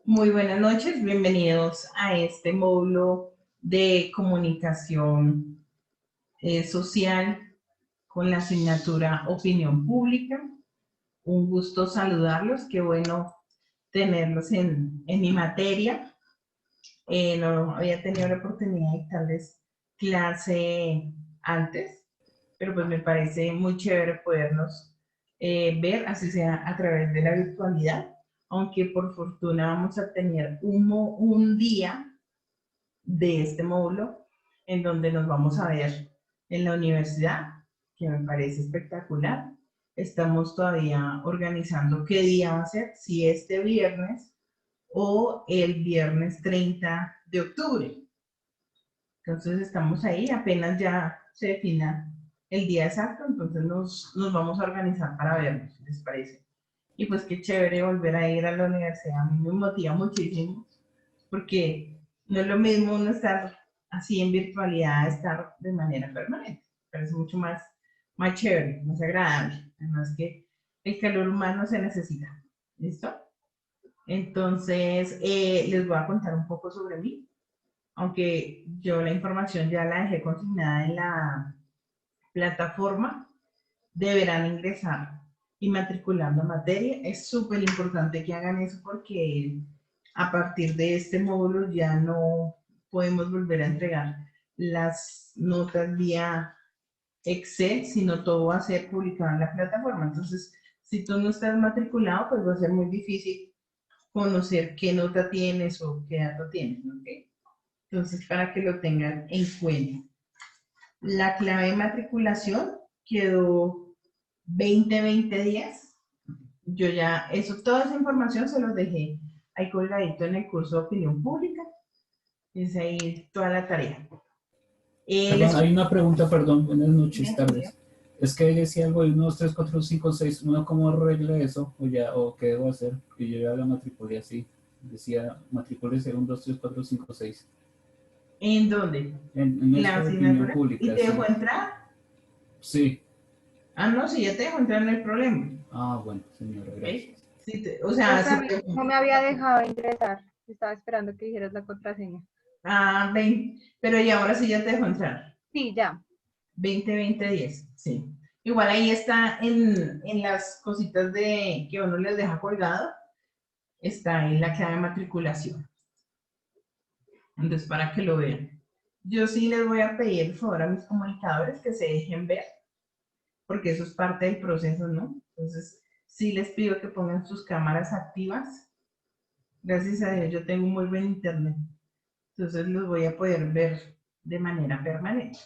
Muy buenas noches, bienvenidos a este módulo de comunicación social con la asignatura Opinión Pública. Un gusto saludarlos, qué bueno tenerlos en mi materia. No había tenido la oportunidad de dictarles clase antes, pero pues me parece muy chévere podernos ver, así sea a través de la virtualidad, aunque por fortuna vamos a tener un día de este módulo en donde nos vamos a ver en la universidad, que me parece espectacular. Estamos todavía organizando qué día va a ser, si este viernes o el viernes 30 de octubre. Entonces estamos ahí, apenas ya se defina el día exacto, entonces nos vamos a organizar para vernos, si les parece. Y pues qué chévere volver a ir a la universidad, a mí me motiva muchísimo, porque no es lo mismo uno estar así en virtualidad, estar de manera permanente, pero es mucho más chévere, más agradable, además que el calor humano se necesita, ¿listo? Entonces, les voy a contar un poco sobre mí, aunque yo la información ya la dejé consignada en la plataforma, deberán ingresar y matriculando materia. Es súper importante que hagan eso porque a partir de este módulo ya no podemos volver a entregar las notas vía Excel, sino todo va a ser publicado en la plataforma. Entonces, si tú no estás matriculado, pues va a ser muy difícil conocer qué nota tienes o qué dato tienes, ¿ok? Entonces, para que lo tengan en cuenta. La clave de matriculación quedó 20-20-10. Yo ya, toda esa información se los dejé ahí colgadito en el curso de opinión pública. Es ahí toda la tarea. Perdón, hay una pregunta, perdón, buenas noches, ¿Bien? tardes. Es que decía algo de 1, 2, 3, 4, 5, 6, ¿uno cómo arregla eso? O qué debo hacer? Que yo ya la matriculé así. Decía, matricúlese 1, 2, 3, 4, 5, 6. ¿En dónde? En ¿En la esto de opinión asignatura? ¿Y pública, te dejó sí. entrar? Sí. Ah, no, si ya te dejó entrar en el problema. Ah, bueno, señora, ¿Okay? gracias. Si o sea, Profe, si a mí te, no me había dejado ingresar. Estaba esperando que dijeras la contraseña. ah, 20, pero y ahora sí ya te dejó entrar. Sí, ya. 20-20-10, sí. Igual ahí está en las cositas de que uno les deja colgado, está ahí la clave de matriculación. Entonces, para que lo vean. Yo sí les voy a pedir, por favor, a mis comunicadores que se dejen ver, porque eso es parte del proceso, ¿no? Entonces, sí les pido que pongan sus cámaras activas. Gracias a Dios, yo tengo un muy buen internet. Entonces, los voy a poder ver de manera permanente.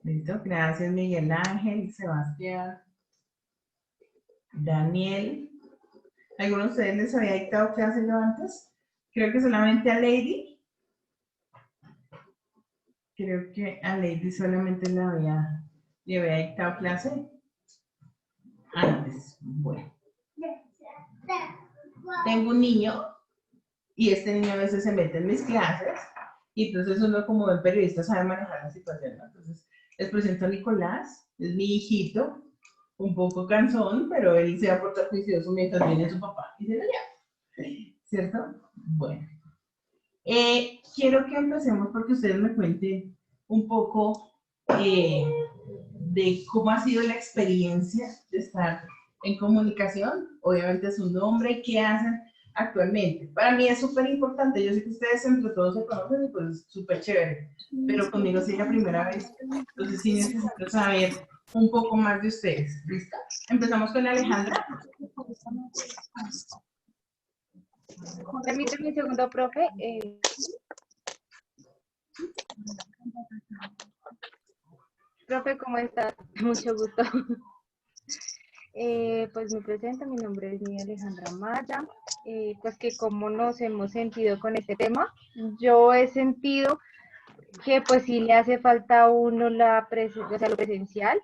¿Listo? Gracias, Miguel Ángel, Sebastián, Daniel. ¿Alguno de ustedes les había dictado clase yo antes? Creo que solamente a Lady. Creo que a Lady solamente le había dictado clase antes. Bueno. Tengo un niño y este niño a veces se mete en mis clases y entonces uno como buen periodista sabe manejar la situación, ¿no? Entonces les presento a Nicolás, es mi hijito, un poco cansón, pero él se va a portar juicioso mientras viene su papá y se lo lleva. ¿Cierto? Bueno. Quiero que empecemos porque ustedes me cuenten un poco de cómo ha sido la experiencia de estar en comunicación, obviamente su nombre, qué hacen actualmente. Para mí es súper importante, yo sé que ustedes entre todos se conocen y pues súper chévere, pero conmigo sí es la primera vez, entonces sí necesito saber un poco más de ustedes. ¿Listo? Empezamos con Alejandra. Permíteme un segundo, profe. Profe, ¿cómo estás? Mucho gusto. Pues me presento, mi nombre es Nidia Alejandra Maya. Pues que como nos hemos sentido con este tema, yo he sentido que pues sí le hace falta a uno o sea, lo presencial.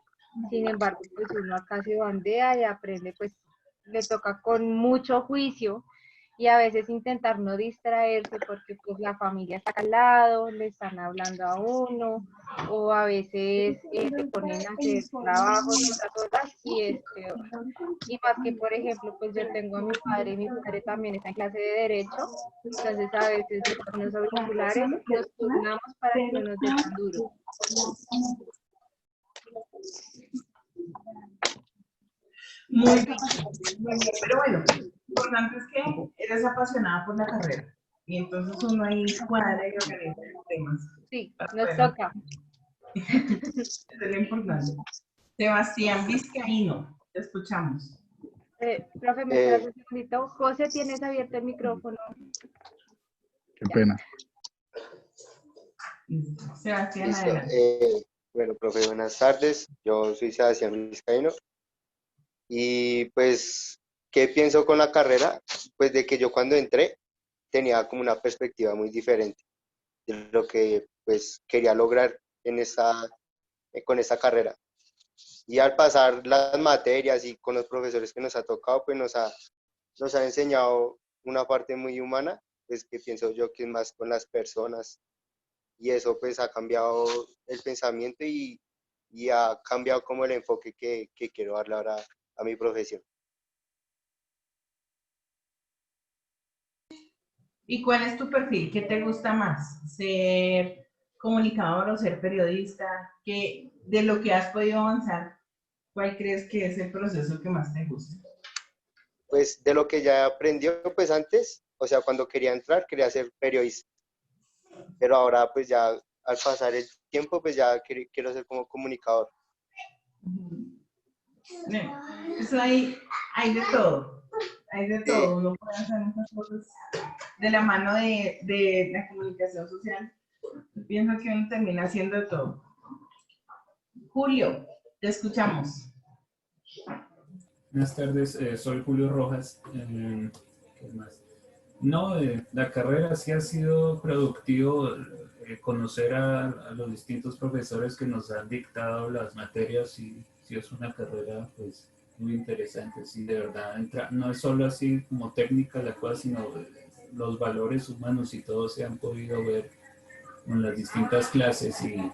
Sin embargo, pues uno acá se bandea y aprende, pues le toca con mucho juicio y a veces intentar no distraerse porque pues la familia está al lado, le están hablando a uno, o a veces se ponen a hacer trabajos, otras cosas, y es peor. Y más que, por ejemplo, pues yo tengo a mi padre también está en clase de Derecho, entonces a veces nos ponemos los auriculares, nos turnamos para que no nos dé tan duro. Muy bien, muy bien. Pero bueno, lo importante es que eres apasionada por la carrera. Y entonces uno ahí cuadra y organiza los temas. Sí, para nos poder toca. Eso es lo importante. Sebastián Vizcaíno, te escuchamos. Profe, ¿me esperas un segundito? José, tienes abierto el micrófono. Qué pena. Sebastián, Listo. adelante. Bueno, profe, buenas tardes. Yo soy Sebastián Vizcaíno. Y pues, ¿qué pienso con la carrera? Pues de que yo cuando entré tenía como una perspectiva muy diferente de lo que pues quería lograr con esta carrera. Y al pasar las materias y con los profesores que nos ha tocado, pues nos ha enseñado una parte muy humana, pues que pienso yo que es más con las personas. Y eso pues ha cambiado el pensamiento y ha cambiado como el enfoque que quiero darle ahora a mi profesión. ¿Y cuál es tu perfil? ¿Qué te gusta más? ¿Ser comunicador o ser periodista? ¿Qué, de lo que has podido avanzar, cuál crees que es el proceso que más te gusta? Pues de lo que ya aprendió pues antes, o sea, cuando quería entrar quería ser periodista, pero ahora pues ya al pasar el tiempo pues ya quiero ser como comunicador. Eso hay de todo. Hay de todo. Uno puede hacer muchas cosas de la mano de la comunicación social. Yo pienso que uno termina haciendo de todo. Julio, te escuchamos. Buenas tardes, soy Julio Rojas. ¿Qué más? No, la carrera sí ha sido productivo, conocer a los distintos profesores que nos han dictado las materias y sí es una carrera pues muy interesante, sí, de verdad, no es solo así como técnica la cosa, sino los valores humanos y todo se han podido ver en las distintas clases y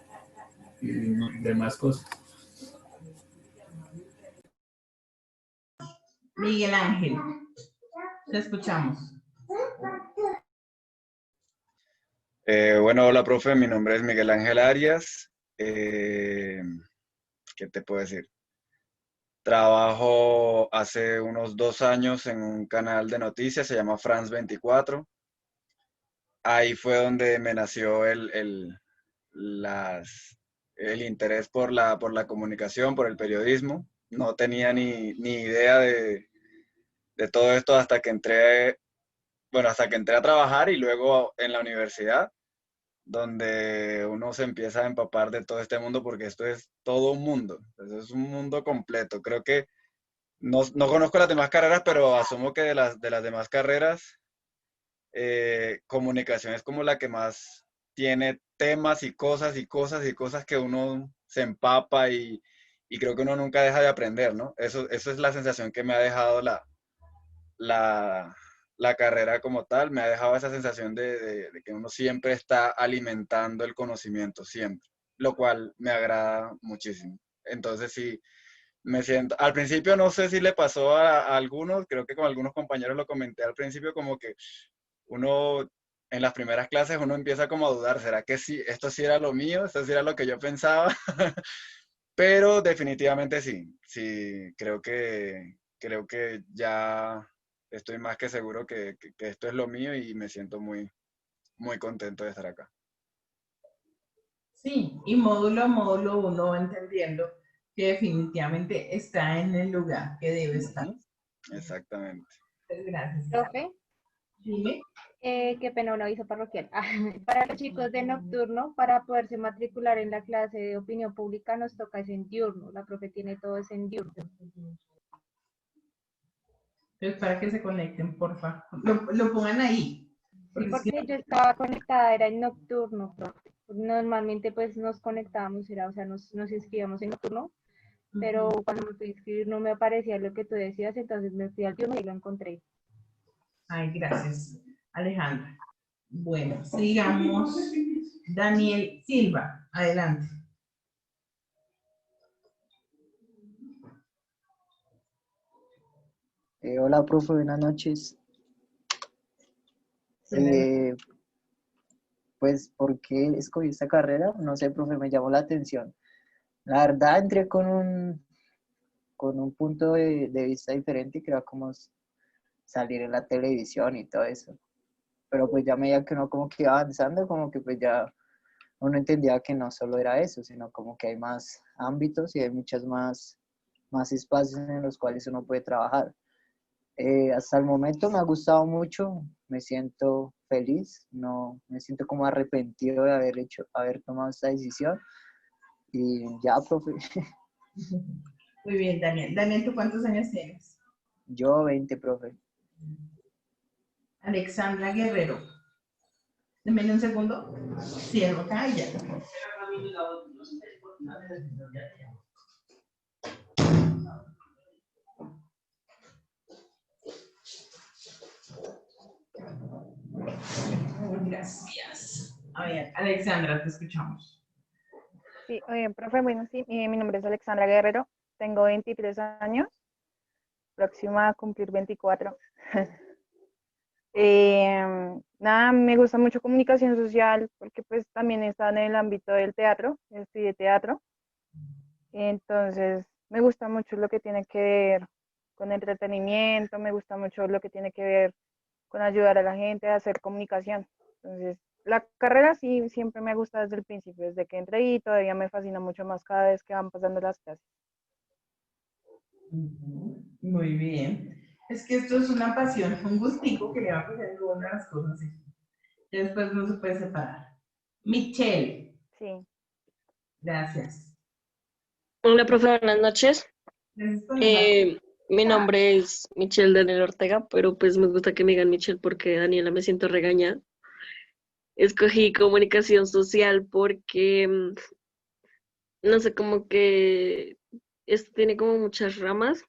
demás cosas. Miguel Ángel, te escuchamos. Bueno, hola, profe. Mi nombre es Miguel Ángel Arias. ¿Qué te puedo decir? Trabajo hace unos 2 años en un canal de noticias, se llama France 24. Ahí fue donde me nació el interés por la comunicación, por el periodismo. No tenía ni idea de todo esto hasta que entré a trabajar y luego en la universidad, donde uno se empieza a empapar de todo este mundo, porque esto es todo un mundo, es un mundo completo. Creo que no conozco las demás carreras, pero asumo que de las demás carreras, comunicación es como la que más tiene temas y cosas y cosas y cosas que uno se empapa y creo que uno nunca deja de aprender, ¿no? Eso es la sensación que me ha dejado la, la carrera como tal, me ha dejado esa sensación de que uno siempre está alimentando el conocimiento, siempre, lo cual me agrada muchísimo. Entonces sí, me siento, al principio no sé si le pasó a algunos, creo que con algunos compañeros lo comenté al principio, como que uno en las primeras clases uno empieza como a dudar, ¿será que sí, esto sí era lo mío, esto sí era lo que yo pensaba? Pero definitivamente sí, sí, creo que ya estoy más que seguro que esto es lo mío y me siento muy, muy contento de estar acá. Sí, y módulo a módulo uno va entendiendo que definitivamente está en el lugar que debe estar. Ujú, exactamente. Gracias. Profe, Dime. qué pena, un aviso parroquial. Para los chicos de nocturno, para poderse matricular en la clase de opinión pública, nos toca es en diurno. La profe tiene todo es en diurno. Entonces, para que se conecten, porfa. Lo pongan ahí. Sí, Porque porque yo estaba conectada, era en nocturno, profe. Normalmente pues nos conectábamos, era, o sea, nos inscribíamos en nocturno, pero cuando me fui a inscribir no me aparecía lo que tú decías, entonces me fui al diurno y lo encontré. Ay, gracias, Alejandra. Bueno, sigamos. Daniel Silva, adelante. Hola, profe, buenas noches. Pues, ¿por qué escogí esta carrera? No sé, profe, me llamó la atención. La verdad, entré con un punto de vista diferente, que era como salir en la televisión y todo eso. Pero pues ya a medida que uno como que iba avanzando, como que pues ya uno entendía que no solo era eso, sino como que hay más ámbitos y hay muchas más espacios en los cuales uno puede trabajar. Hasta el momento me ha gustado mucho, me siento feliz, no me siento como arrepentido de haber tomado esta decisión. Y ya, profe, Muy bien, Daniel. Daniel, ¿tú cuántos años tienes? yo 20, profe. Alexandra Guerrero. Deme un segundo. Cierro acá y ya. Gracias. A ver, Alexandra, te escuchamos. Sí, profe, bueno, sí, mi nombre es Alexandra Guerrero, tengo 23 años, próxima a cumplir 24. Nada, me gusta mucho comunicación social porque pues también está en el ámbito del teatro, estudié teatro, entonces me gusta mucho lo que tiene que ver con entretenimiento, me gusta mucho lo que tiene que ver con ayudar a la gente a hacer comunicación. Entonces, la carrera sí siempre me gusta desde el principio, desde que entré y todavía me fascina mucho más cada vez que van pasando las clases. Muy bien. Es que esto es una pasión, un gustico que le va a coger algunas de las cosas y después no se puede separar. Michelle, Sí. gracias. Hola, profe, buenas noches. Gracias por dejar. Mi nombre es Michelle Daniel Ortega, pero pues me gusta que me digan Michelle porque Daniela me siento regañada. Escogí comunicación social porque, no sé, como que esto tiene como muchas ramas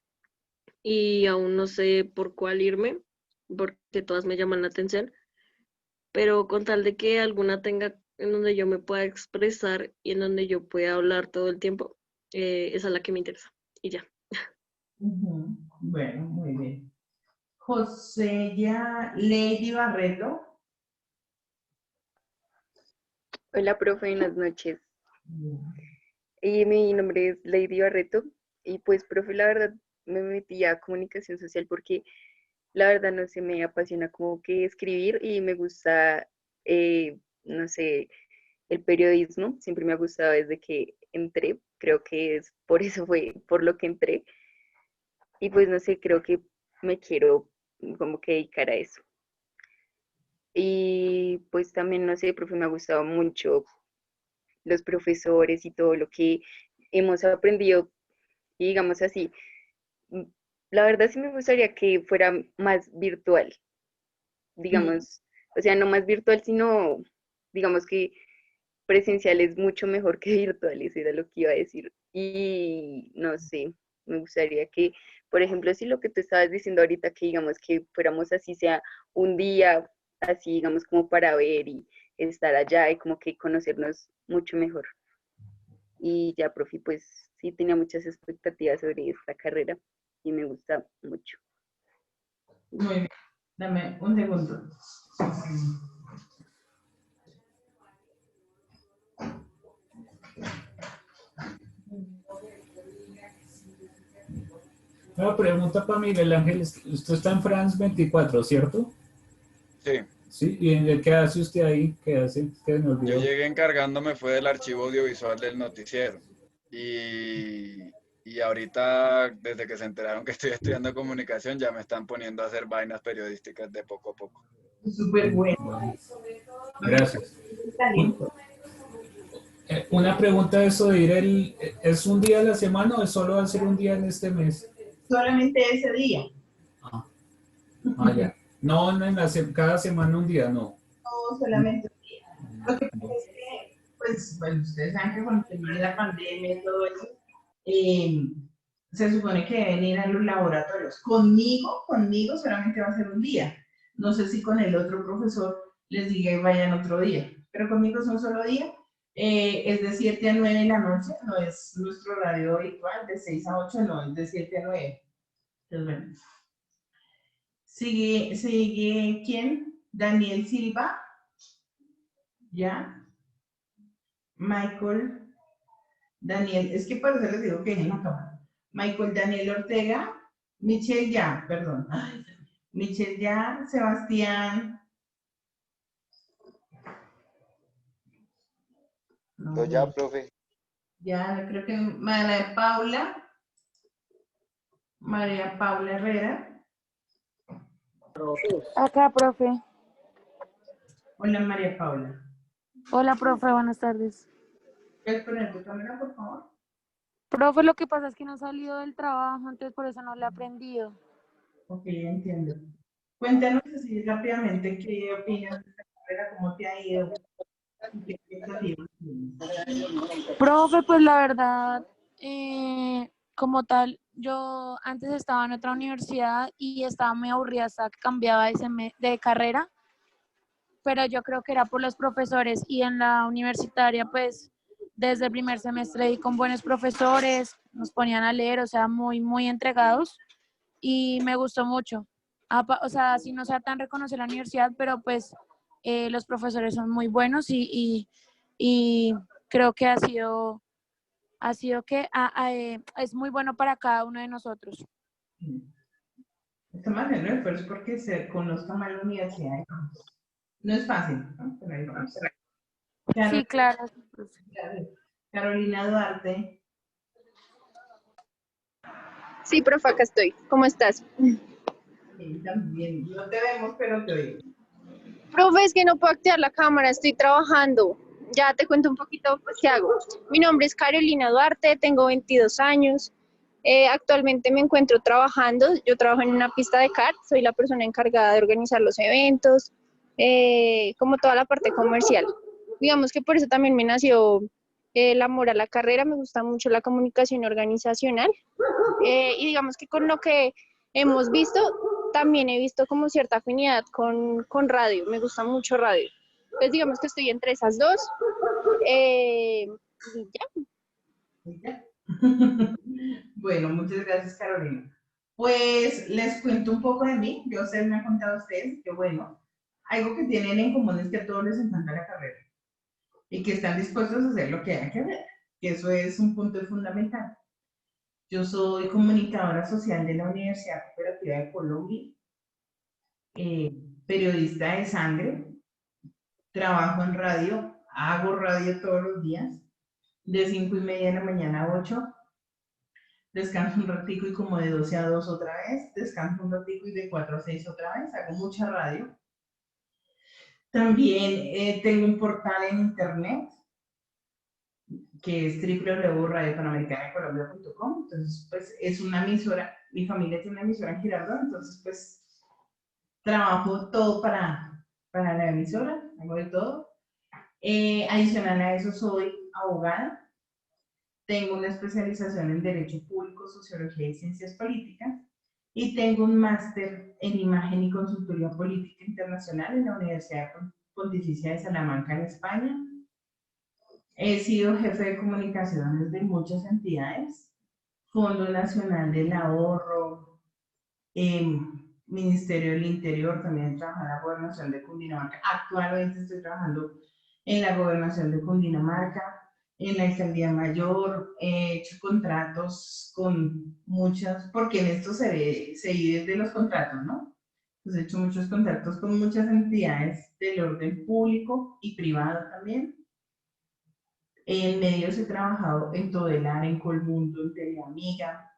y aún no sé por cuál irme, porque todas me llaman la atención, pero con tal de que alguna tenga en donde yo me pueda expresar y en donde yo pueda hablar todo el tiempo, esa es la que me interesa. Y ya. Bueno, muy bien. José ya Lady Barreto. Hola, profe, buenas noches. Mi nombre es Lady Barreto y pues, profe, la verdad me metí a comunicación social porque la verdad no sé, me apasiona como que escribir y me gusta, no sé, el periodismo, siempre me ha gustado desde que entré, creo que es por eso fue por lo que entré y pues no sé, creo que me quiero como que dedicar a eso. Y pues también, no sé, profe, me ha gustado mucho los profesores y todo lo que hemos aprendido, y digamos así, mm, la verdad sí me gustaría que fuera más virtual, digamos, o sea, no más virtual, sino, digamos que presencial es mucho mejor que virtual, eso era lo que iba a decir. Y no sé, me gustaría que, por ejemplo, si lo que tú estabas diciendo ahorita, que digamos que fuéramos así, sea un día, así, digamos, como para ver y estar allá y como que conocernos mucho mejor. Y ya, profe, pues sí tenía muchas expectativas sobre esta carrera y me gusta mucho. Muy bien. Dame un segundo. Una pregunta para Miguel Ángel. Usted está en France 24, ¿cierto? Sí, Sí. ¿Y qué hace usted ahí? ¿Qué hace? Que me yo olvidó. llegué encargándome fue del archivo audiovisual del noticiero. Y ahorita, desde que se enteraron que estoy estudiando comunicación, ya me están poniendo a hacer vainas periodísticas de poco a poco. Súper bueno. Bueno, gracias. Talento. Una pregunta de eso de ir ¿es un día a la semana o solo va a ser un día en este mes? Solamente ese día. Ah, ya. No, no cada semana un día, no. No solamente un día. Lo que pasa es que, pues, bueno, ustedes saben que con el tema de la pandemia y todo eso, se supone que deben ir a los laboratorios. Conmigo solamente va a ser un día. No sé si con el otro profesor les diga y vayan otro día, pero conmigo es un solo día. Es de 7 a 9 de la noche, no es nuestro horario habitual, de 6 a 8, no, es de 7 a 9. Entonces, bueno. Sigue, ¿quién? Daniel Silva, ¿ya? Michael, Daniel, es que por eso les digo que es en la cámara. Michael Daniel Ortega, Michelle ya, perdón. Ay, Michelle ya, Sebastián. No, Yo ya, profe. ya, creo que María Paula Herrera. Acá, profe. Hola, María Paula. Hola, profe, buenas tardes. ¿Puedes poner tu cámara, por favor? Profe, lo que pasa es que no he salido del trabajo, entonces por eso no lo he aprendido. Ok, entiendo. Cuéntanos así rápidamente qué opinas de esta carrera, cómo te ha ido, y qué expectativas tienes. Profe, pues la verdad, como tal, yo antes estaba en otra universidad y estaba muy aburrida hasta que cambiaba de carrera, pero yo creo que era por los profesores y en la universitaria, pues desde el primer semestre y con buenos profesores, nos ponían a leer, o sea, muy, muy entregados y me gustó mucho. O sea, si no sea tan reconocida la universidad, pero pues los profesores son muy buenos y creo que ha sido que es muy bueno para cada uno de nosotros. Estamos haciendo esfuerzos porque se conozca más la universidad. No es fácil, ¿no? Pero ahí vamos. Sí, claro. Carolina Duarte. Sí, profe, acá estoy. ¿Cómo estás? También, no te vemos, pero te oímos. Profe, es que no puedo activar la cámara, estoy trabajando. Ya te cuento un poquito pues, qué hago. Mi nombre es Carolina Duarte, tengo 22 años. Actualmente me encuentro trabajando, yo trabajo en una pista de kart, soy la persona encargada de organizar los eventos, como toda la parte comercial. Digamos que por eso también me nació el amor a la carrera, me gusta mucho la comunicación organizacional y digamos que con lo que hemos visto, también he visto como cierta afinidad con radio, me gusta mucho radio. Entonces digamos que estoy entre esas dos. Y ya. Bueno, muchas gracias, Carolina. Pues les cuento un poco de mí. Yo sé, me han contado a ustedes que, bueno, algo que tienen en común es que a todos les encanta la carrera y que están dispuestos a hacer lo que haya que hacer, que eso es un punto fundamental. Yo soy comunicadora social de la Universidad Cooperativa de Colombia, periodista de sangre, trabajo en radio, hago radio todos los días, de 5:30 de la mañana a 8. Descanso un ratico y como de 12 a 2 otra vez, descanso un ratico y de 4 a 6 otra vez, hago mucha radio. También tengo un portal en internet que es www.radiopanamericanacolombia.com. Entonces, pues es una emisora, mi familia tiene una emisora en Girardot, entonces pues trabajo todo para la emisora, hago de todo. Adicional a eso soy abogada. Tengo una especialización en Derecho Público, Sociología y Ciencias Políticas y tengo un máster en Imagen y Consultoría Política Internacional en la Universidad Pontificia de Salamanca, en España. He sido jefe de comunicaciones de muchas entidades, Fondo Nacional del Ahorro, Ministerio del Interior, también trabajo en la Gobernación de Cundinamarca. Actualmente estoy trabajando en la Gobernación de Cundinamarca, en la Alcaldía Mayor, he hecho contratos con muchas, porque en esto se vive de los contratos, ¿no? Pues he hecho muchos contratos con muchas entidades del orden público y privado también. En medios he trabajado en Todelar, en Colmundo, en Teleamiga.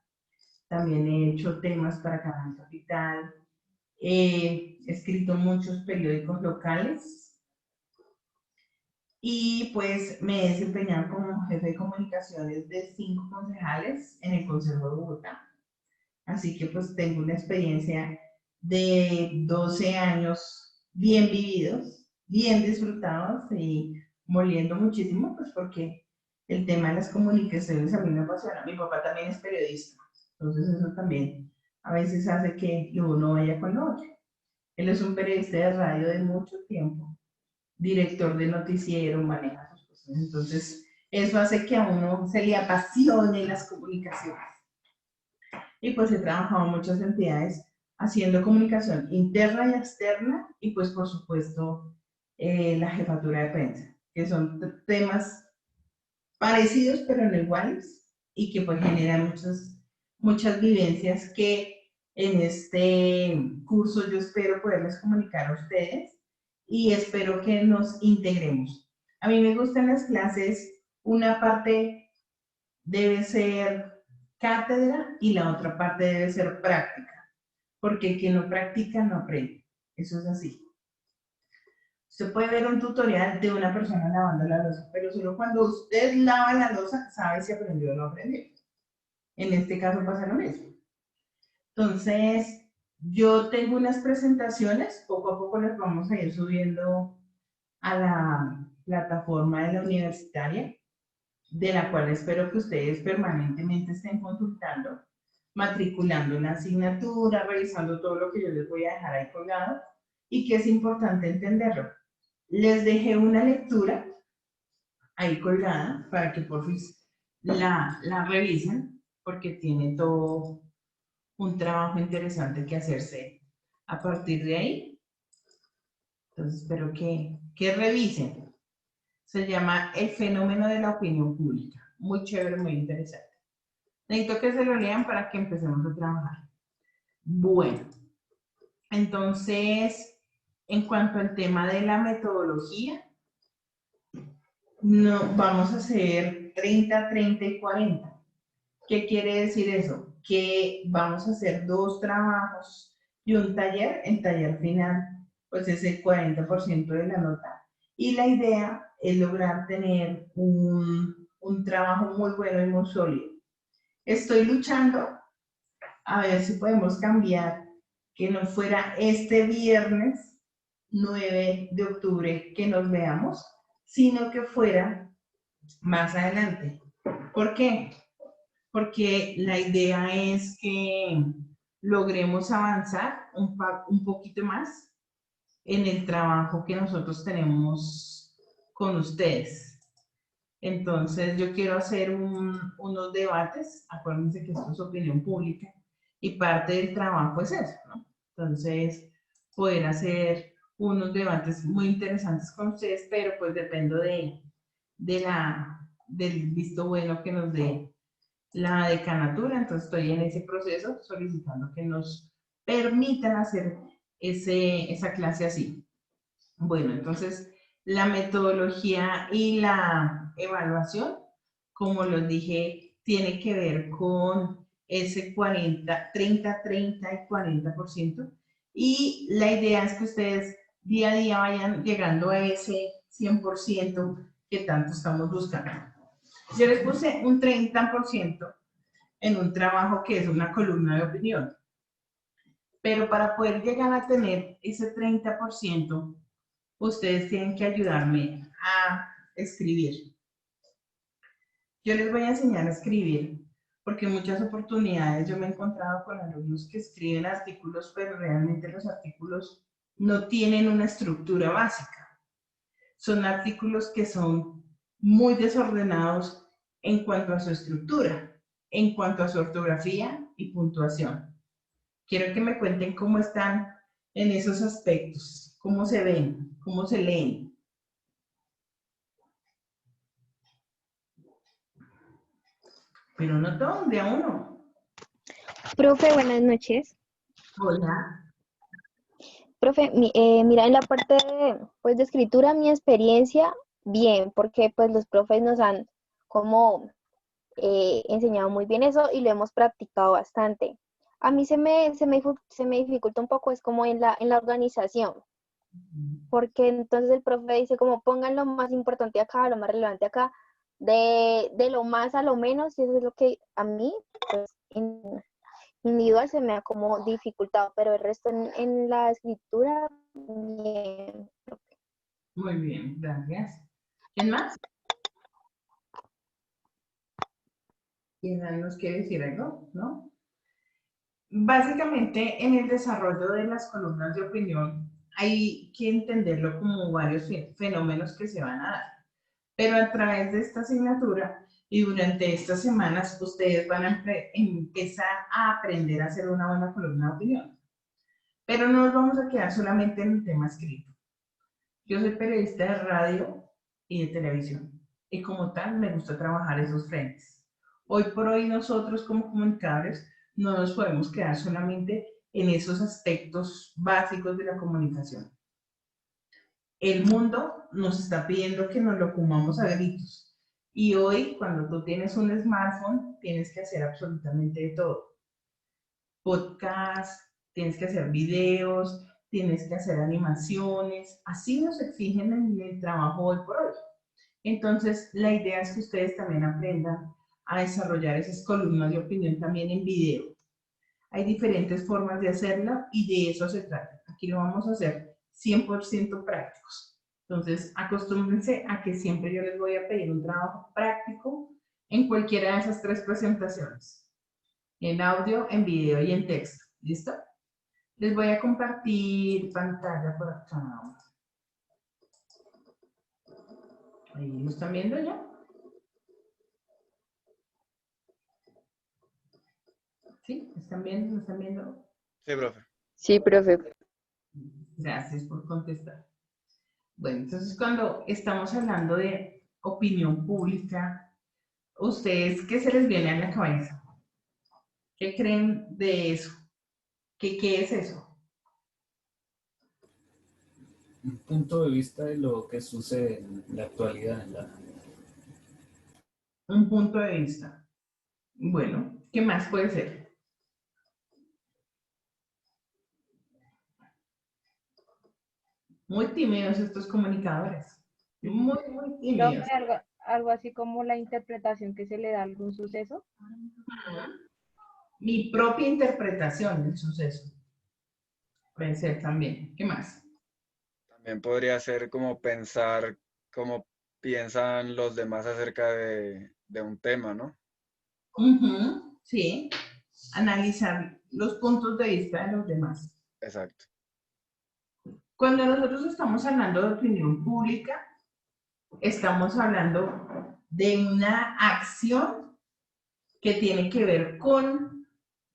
También he hecho temas para Canal Capital. He escrito muchos periódicos locales. Y pues me he desempeñado como jefe de comunicaciones de 5 concejales en el Consejo de Bogotá. Así que pues tengo una experiencia de 12 años bien vividos, bien disfrutados y moliendo muchísimo, pues porque el tema de las comunicaciones a mí me apasiona. Mi papá también es periodista, entonces eso también a veces hace que uno vaya con lo otro. Él es un periodista de radio de mucho tiempo, director de noticiero, maneja sus cosas. Entonces, eso hace que a uno se le apasione las comunicaciones. Y pues he trabajado en muchas entidades haciendo comunicación interna y externa y pues por supuesto la jefatura de prensa, que son temas parecidos pero no iguales y que pues generan muchas vivencias que en este curso yo espero poderles comunicar a ustedes y espero que nos integremos. A mí me gustan las clases, una parte debe ser cátedra y la otra parte debe ser práctica, porque el que no practica no aprende. Eso es así. Usted puede ver un tutorial de una persona lavando la loza, pero solo cuando usted lava la loza sabe si aprendió o no aprendió. En este caso pasa lo mismo. Entonces, yo tengo unas presentaciones, poco a poco las vamos a ir subiendo a la plataforma de la universitaria, de la cual espero que ustedes permanentemente estén consultando, matriculando la asignatura, revisando todo lo que yo les voy a dejar ahí colgado y que es importante entenderlo. Les dejé una lectura ahí colgada para que por fin la revisen porque tiene todo un trabajo interesante que hacerse a partir de ahí. Entonces espero que revisen. Se llama El fenómeno de la opinión pública. Muy chévere, muy interesante. Necesito que se lo lean para que empecemos a trabajar. Bueno, entonces, en cuanto al tema de la metodología, no, vamos a hacer 30, 30 y 40. ¿Qué quiere decir eso? Que vamos a hacer 2 trabajos y un taller. El taller final, pues es el 40% de la nota. Y la idea es lograr tener un trabajo muy bueno y muy sólido. Estoy luchando a ver si podemos cambiar que no fuera este viernes 9 de octubre que nos veamos, sino que fuera más adelante. ¿Por qué? Porque la idea es que logremos avanzar un poquito más en el trabajo que nosotros tenemos con ustedes. Entonces, yo quiero hacer unos debates, acuérdense que esto es opinión pública, y parte del trabajo es eso, ¿no? Entonces, poder hacer unos debates muy interesantes con ustedes, pero pues dependo del visto bueno que nos dé la decanatura, entonces estoy en ese proceso solicitando que nos permitan hacer esa clase así. Bueno, entonces la metodología y la evaluación, como les dije, tiene que ver con ese 40, 30, 30 y 40%. Y la idea es que ustedes día a día vayan llegando a ese 100% que tanto estamos buscando. Yo les puse un 30% en un trabajo que es una columna de opinión. Pero para poder llegar a tener ese 30%, ustedes tienen que ayudarme a escribir. Yo les voy a enseñar a escribir, porque en muchas oportunidades yo me he encontrado con alumnos que escriben artículos, pero realmente los artículos no tienen una estructura básica. Son artículos que son muy desordenados en cuanto a su estructura, en cuanto a su ortografía y puntuación. Quiero que me cuenten cómo están en esos aspectos, cómo se ven, cómo se leen. Pero no todos, de a uno. Profe, buenas noches. Hola. Profe, mira, en la parte de escritura, mi experiencia, bien, porque pues los profes nos han como enseñado muy bien eso y lo hemos practicado bastante. A mí se me dificulta un poco, es como en la organización, porque entonces el profe dice como pongan lo más importante acá, lo más relevante acá, de lo más a lo menos, y eso es lo que a mí, pues, individual se me ha como dificultado, pero el resto en la escritura, bien. Muy bien, gracias. ¿Quién más? ¿Quién más nos quiere decir algo? ¿No? Básicamente, en el desarrollo de las columnas de opinión hay que entenderlo como varios fenómenos que se van a dar. Pero a través de esta asignatura y durante estas semanas, ustedes van a empezar a aprender a hacer una buena columna de opinión. Pero no nos vamos a quedar solamente en el tema escrito. Yo soy periodista de radio y de televisión, y como tal me gusta trabajar esos frentes. Hoy por hoy nosotros como comunicadores no nos podemos quedar solamente en esos aspectos básicos de la comunicación. El mundo nos está pidiendo que nos lo comamos a gritos. Y hoy, cuando tú tienes un smartphone, tienes que hacer absolutamente de todo. Podcast, tienes que hacer videos, tienes que hacer animaciones. Así nos exigen en el trabajo hoy por hoy. Entonces, la idea es que ustedes también aprendan a desarrollar esas columnas de opinión también en video. Hay diferentes formas de hacerlo y de eso se trata. Aquí lo vamos a hacer 100% prácticos. Entonces, acostúmbrense a que siempre yo les voy a pedir un trabajo práctico en cualquiera de esas 3 presentaciones. En audio, en video y en texto. ¿Listo? Les voy a compartir pantalla por acá. Ahí lo están viendo ya. ¿Sí? ¿Están viendo? ¿Lo están viendo? Sí, profe. Sí, profe. Gracias por contestar. Bueno, entonces cuando estamos hablando de opinión pública, ¿ustedes qué se les viene a la cabeza? ¿Qué creen de eso? ¿Qué es eso? Un punto de vista de lo que sucede en la actualidad. Un punto de vista. Bueno, ¿qué más puede ser? Muy tímidos estos comunicadores. Muy tímidos. Profe, algo así como la interpretación que se le da a algún suceso. Mi propia interpretación del suceso. Puede ser también. ¿Qué más? También podría ser como pensar cómo piensan los demás acerca de un tema, ¿no? Sí. Analizar los puntos de vista de los demás. Exacto. Cuando nosotros estamos hablando de opinión pública, estamos hablando de una acción que tiene que ver con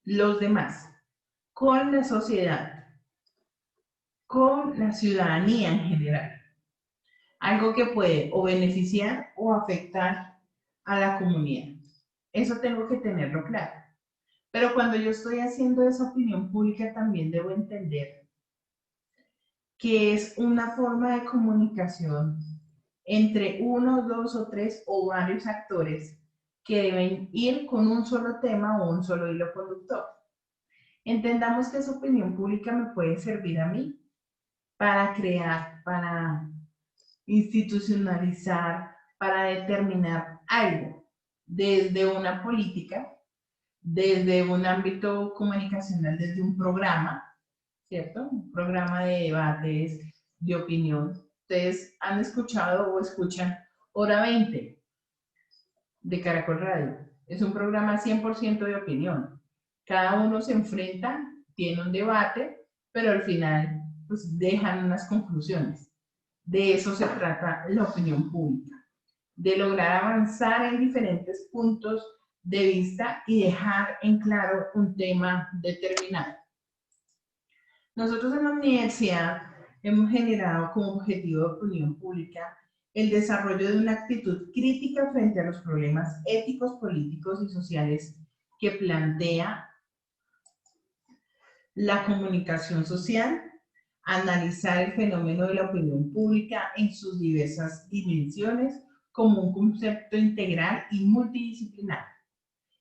los demás, con la sociedad, con la ciudadanía en general. Algo que puede o beneficiar o afectar a la comunidad. Eso tengo que tenerlo claro. Pero cuando yo estoy haciendo esa opinión pública, también debo entender que es una forma de comunicación entre 1, 2 o 3 o varios actores que deben ir con un solo tema o un solo hilo conductor. Entendamos que esa opinión pública me puede servir a mí para crear, para institucionalizar, para determinar algo desde una política, desde un ámbito comunicacional, desde un programa, ¿cierto? Un programa de debates, de opinión. Ustedes han escuchado o escuchan Hora 20 de Caracol Radio. Es un programa 100% de opinión. Cada uno se enfrenta, tiene un debate, pero al final pues dejan unas conclusiones. De eso se trata la opinión pública, de lograr avanzar en diferentes puntos de vista y dejar en claro un tema determinado. Nosotros en la universidad hemos generado como objetivo de opinión pública el desarrollo de una actitud crítica frente a los problemas éticos, políticos y sociales que plantea la comunicación social, analizar el fenómeno de la opinión pública en sus diversas dimensiones como un concepto integral y multidisciplinar,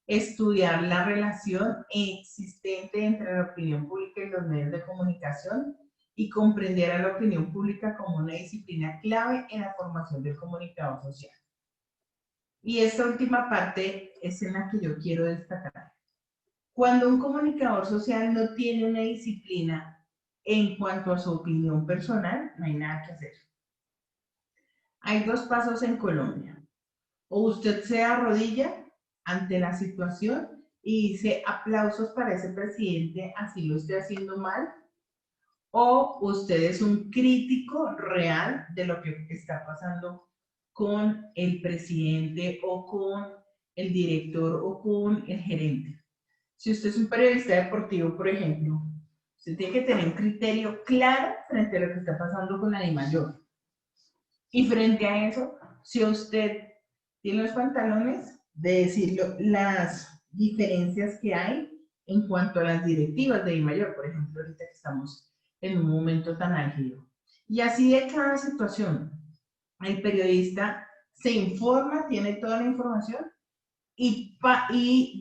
estudiar la relación existente entre la opinión pública y los medios de comunicación y comprender a la opinión pública como una disciplina clave en la formación del comunicador social. Y esta última parte es en la que yo quiero destacar. Cuando un comunicador social no tiene una disciplina en cuanto a su opinión personal, no hay nada que hacer. Hay 2 pasos en Colombia. O usted se arrodilla ante la situación y dice aplausos para ese presidente, así lo esté haciendo mal, o usted es un crítico real de lo que está pasando con el presidente o con el director o con el gerente. Si usted es un periodista deportivo, por ejemplo, usted tiene que tener un criterio claro frente a lo que está pasando con la DIMAYOR. Y frente a eso, si usted tiene los pantalones de decir las diferencias que hay en cuanto a las directivas de DIMAYOR, por ejemplo, ahorita que estamos en un momento tan álgido. Y así de cada situación, el periodista se informa, tiene toda la información y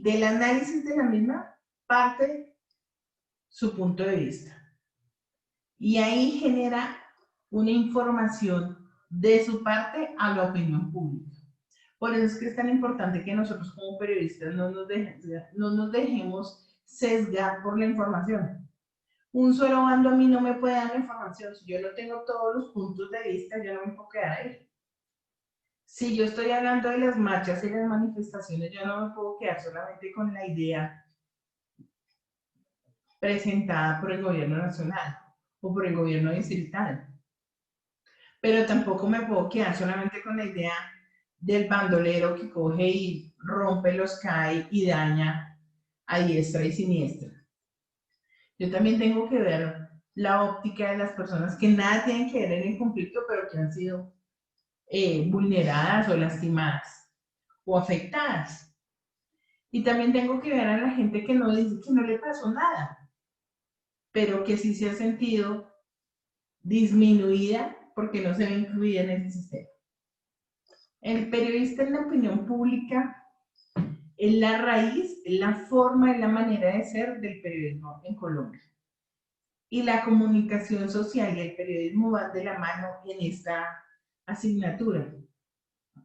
del análisis de la misma parte su punto de vista. Y ahí genera una información de su parte a la opinión pública. Por eso es que es tan importante que nosotros como periodistas no nos dejemos sesgar por la información. Un solo bando a mí no me puede dar la información. Si yo no tengo todos los puntos de vista, yo no me puedo quedar ahí. Si yo estoy hablando de las marchas y las manifestaciones, yo no me puedo quedar solamente con la idea presentada por el gobierno nacional o por el gobierno distrital. Pero tampoco me puedo quedar solamente con la idea del bandolero que coge y rompe los CAI y daña a diestra y siniestra. Yo también tengo que ver la óptica de las personas que nada tienen que ver en el conflicto, pero que han sido vulneradas o lastimadas o afectadas. Y también tengo que ver a la gente que no dice que no le pasó nada, pero que sí se ha sentido disminuida porque no se ve incluida en ese sistema. El periodista en la opinión pública es la raíz, es la forma, es la manera de ser del periodismo en Colombia. Y la comunicación social y el periodismo van de la mano en esta asignatura,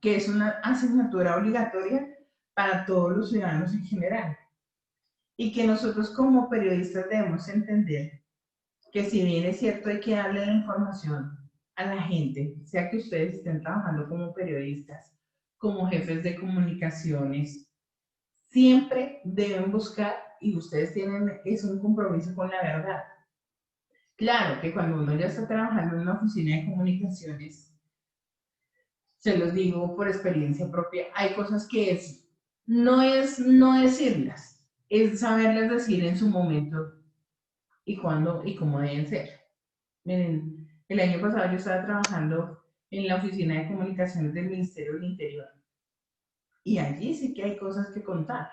que es una asignatura obligatoria para todos los ciudadanos en general. Y que nosotros como periodistas debemos entender que si bien es cierto hay que darle la información a la gente, sea que ustedes estén trabajando como periodistas, como jefes de comunicaciones, siempre deben buscar, y ustedes tienen, es un compromiso con la verdad. Claro que cuando uno ya está trabajando en una oficina de comunicaciones, se los digo por experiencia propia, hay cosas que no es no decirlas, es saberlas decir en su momento y cuándo y cómo deben ser. Miren, el año pasado yo estaba trabajando en la oficina de comunicaciones del Ministerio del Interior y allí sí que hay cosas que contar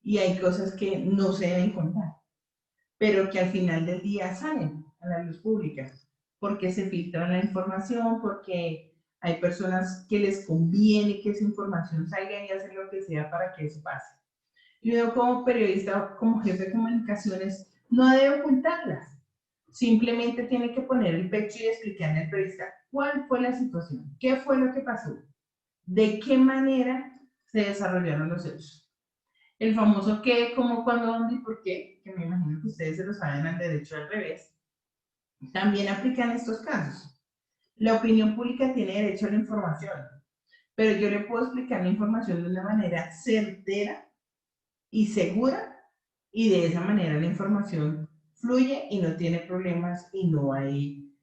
y hay cosas que no se deben contar, pero que al final del día salen a la luz pública porque se filtra la información, porque hay personas que les conviene que esa información salga y hacen lo que sea para que eso pase. Yo como periodista, como jefe de comunicaciones, no debe ocultarlas. Simplemente tiene que poner el pecho y explicarle al periodista cuál fue la situación, qué fue lo que pasó, de qué manera se desarrollaron los hechos. El famoso qué, cómo, cuándo, dónde y por qué, que me imagino que ustedes se lo saben al derecho al revés, también aplica en estos casos. La opinión pública tiene derecho a la información, pero yo le puedo explicar la información de una manera certera y segura, y de esa manera la información fluye y no tiene problemas y no hay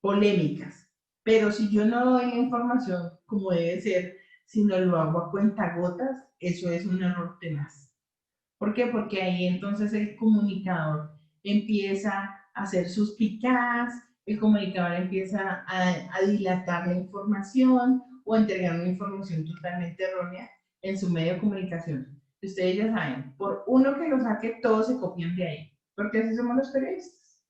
polémicas. Pero si yo no doy la información como debe ser, sino lo hago a cuentagotas, eso es un error tenaz. ¿Por qué? Porque ahí entonces el comunicador empieza a hacer sus picadas, el comunicador empieza a dilatar la información o a entregar una información totalmente errónea en su medio de comunicación. Ustedes ya saben, por uno que lo saque, todos se copian de ahí, porque así somos los periodistas.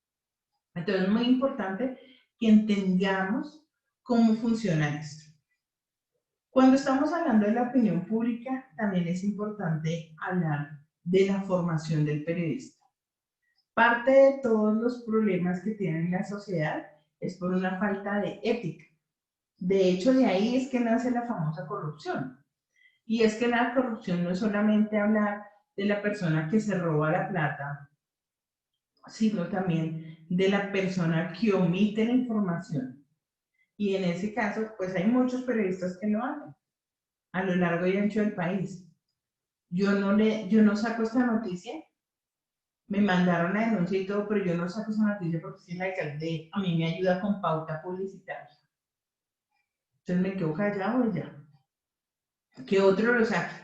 Entonces es muy importante que entendamos cómo funciona esto. Cuando estamos hablando de la opinión pública, también es importante hablar de la formación del periodista. Parte de todos los problemas que tiene la sociedad es por una falta de ética. De hecho, de ahí es que nace la famosa corrupción. Y es que la corrupción no es solamente hablar de la persona que se roba la plata, sino también de la persona que omite la información. Y en ese caso, pues hay muchos periodistas que lo hacen a lo largo y ancho del país. yo no saco esta noticia, me mandaron la denuncia y todo, pero yo no saco esa noticia porque si el alcalde a mí me ayuda con pauta publicitaria. Entonces me quedo callado y ya. Que otro lo saque.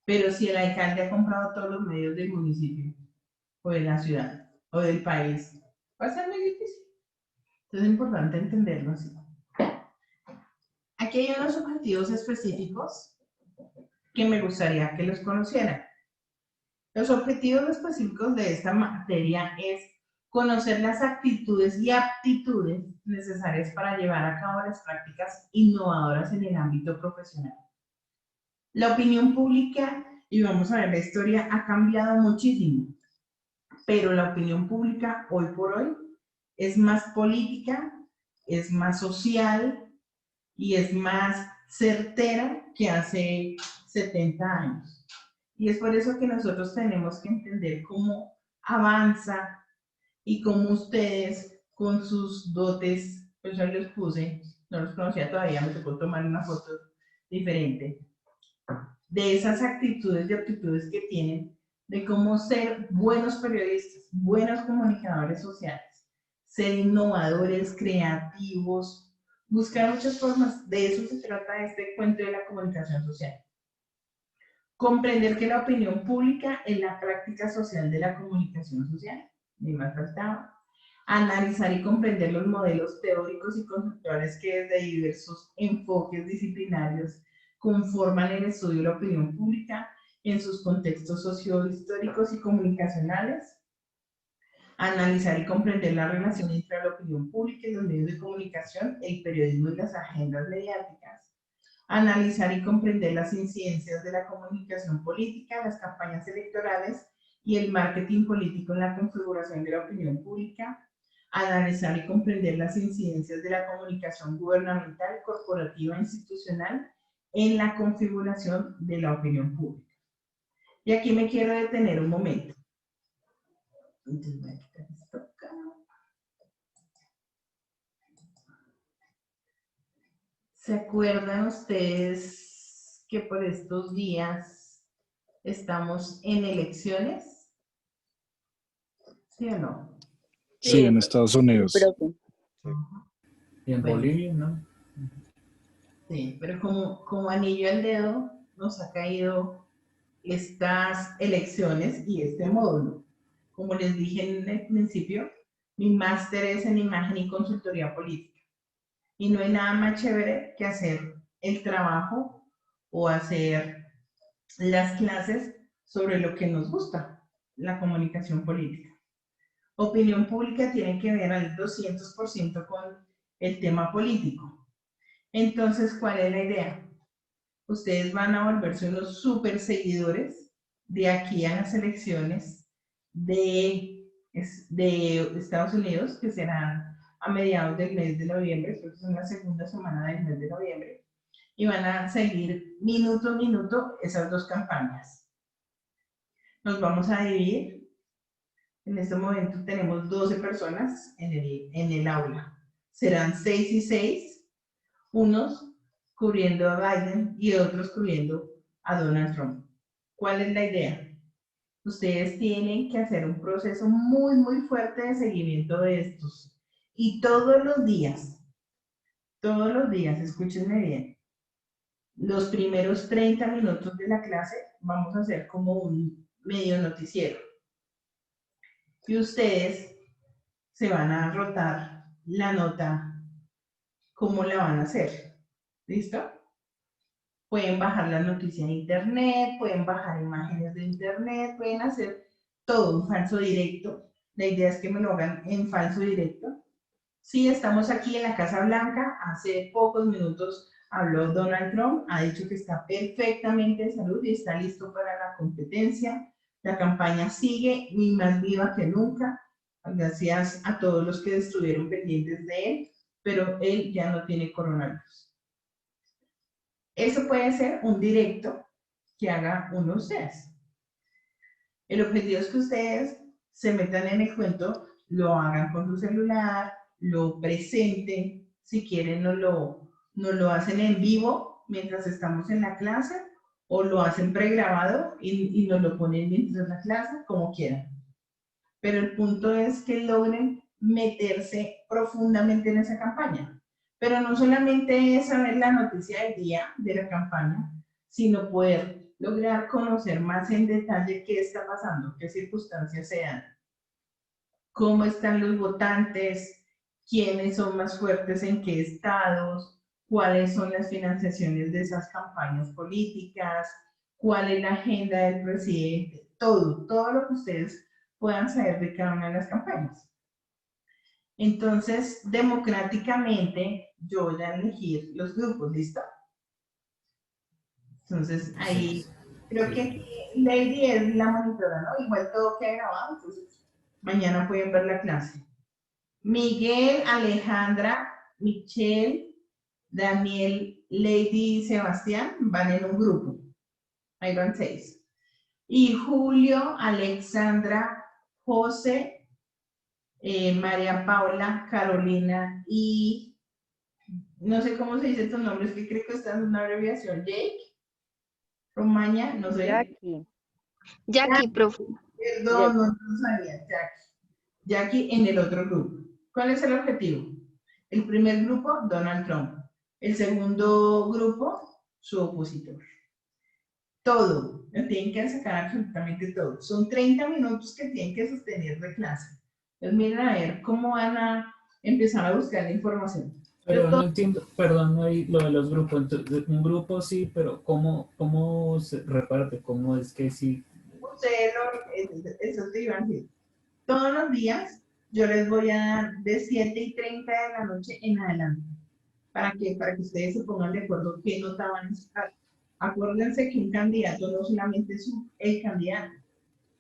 Pero si el alcalde ha comprado todos los medios del municipio, o de la ciudad, o del país, va a ser muy difícil. Entonces es importante entenderlo así. Aquí hay unos objetivos específicos que me gustaría que los conocieran. Los objetivos específicos de esta materia es conocer las actitudes y aptitudes necesarias para llevar a cabo las prácticas innovadoras en el ámbito profesional. La opinión pública, y vamos a ver la historia, ha cambiado muchísimo, pero la opinión pública hoy por hoy es más política, es más social y es más certera que hace 70 años. Y es por eso que nosotros tenemos que entender cómo avanza y cómo ustedes con sus dotes, pues yo les puse, no los conocía todavía, me tocó tomar una foto diferente, de esas actitudes y aptitudes que tienen, de cómo ser buenos periodistas, buenos comunicadores sociales, ser innovadores, creativos, buscar muchas formas. De eso se trata este cuento de la comunicación social. Comprender que la opinión pública es la práctica social de la comunicación social, ni más faltaba. Analizar y comprender los modelos teóricos y conceptuales que desde diversos enfoques disciplinarios conforman el estudio de la opinión pública en sus contextos sociohistóricos y comunicacionales. Analizar y comprender la relación entre la opinión pública y los medios de comunicación, el periodismo y las agendas mediáticas. Analizar y comprender las incidencias de la comunicación política, las campañas electorales y el marketing político en la configuración de la opinión pública. Analizar y comprender las incidencias de la comunicación gubernamental, corporativa e institucional en la configuración de la opinión pública. Y aquí me quiero detener un momento. Entonces voy a quitar esto acá. ¿Se acuerdan ustedes que por estos días estamos en elecciones? ¿Sí o no? Sí, en Estados Unidos. Y en Bueno. Bolivia, ¿no? Sí, pero como anillo al dedo nos ha caído estas elecciones y este módulo. Como les dije en el principio, mi máster es en imagen y consultoría política. Y no hay nada más chévere que hacer el trabajo o hacer las clases sobre lo que nos gusta, la comunicación política. Opinión pública tiene que ver al 200% con el tema político. Entonces, ¿cuál es la idea? Ustedes van a volverse unos súper seguidores de aquí a las elecciones de Estados Unidos, que serán a mediados del mes de noviembre, creo que es la segunda semana del mes de noviembre, y van a seguir minuto a minuto esas dos campañas. Nos vamos a dividir. En este momento tenemos 12 personas en el aula. Serán 6 y 6, unos cubriendo a Biden y otros cubriendo a Donald Trump. ¿Cuál es la idea? Ustedes tienen que hacer un proceso muy, muy fuerte de seguimiento de estos. Y todos los días, escúchenme bien, los primeros 30 minutos de la clase vamos a hacer como un medio noticiero. Y ustedes se van a rotar la nota, ¿cómo la van a hacer? ¿Listo? Pueden bajar la noticia de internet, pueden bajar imágenes de internet, pueden hacer todo un falso directo. La idea es que me lo hagan en falso directo. Sí, estamos aquí en la Casa Blanca. Hace pocos minutos habló Donald Trump, ha dicho que está perfectamente en salud y está listo para la competencia. La campaña sigue y más viva que nunca, gracias a todos los que estuvieron pendientes de él, pero él ya no tiene coronavirus. Eso puede ser un directo que haga uno de ustedes. El objetivo es que ustedes se metan en el cuento, lo hagan con su celular, lo presenten, si quieren no lo hacen en vivo mientras estamos en la clase, o lo hacen pregrabado y nos lo ponen mientras la clase, como quieran. Pero el punto es que logren meterse profundamente en esa campaña. Pero no solamente es saber la noticia del día de la campaña, sino poder lograr conocer más en detalle qué está pasando, qué circunstancias se dan, cómo están los votantes, quiénes son más fuertes en qué estados, cuáles son las financiaciones de esas campañas políticas, cuál es la agenda del presidente, todo lo que ustedes puedan saber de cada una de las campañas. Entonces, democráticamente, yo voy a elegir los grupos, ¿listo? Entonces, ahí creo que Lady es la monitora, ¿no? Igual todo queda grabado, entonces mañana pueden ver la clase. Miguel, Alejandra, Michelle, Daniel, Lady y Sebastián van en un grupo. Ahí van 6. Y Julio, Alexandra, José, María Paula, Carolina y no sé cómo se dice tus nombres, que creo que están en una abreviación. Jake, Romaña, no sé. Jackie, profe. Perdón, no sabía, Jackie. Jackie en el otro grupo. ¿Cuál es el objetivo? El primer grupo, Donald Trump. El segundo grupo, su opositor. Todo, lo tienen que sacar absolutamente todo. Son 30 minutos que tienen que sostener de clase. Entonces miren a ver cómo van a empezar a buscar la información. Pero no entiendo, perdón, ahí lo de los grupos. Entonces, un grupo sí, pero ¿cómo se reparte? ¿Cómo es que sí? Eso te iba a decir. Todos los días yo les voy a dar de 7:30 de la noche en adelante. Para que ustedes se pongan de acuerdo qué nota van a sacar. Acuérdense que un candidato no solamente es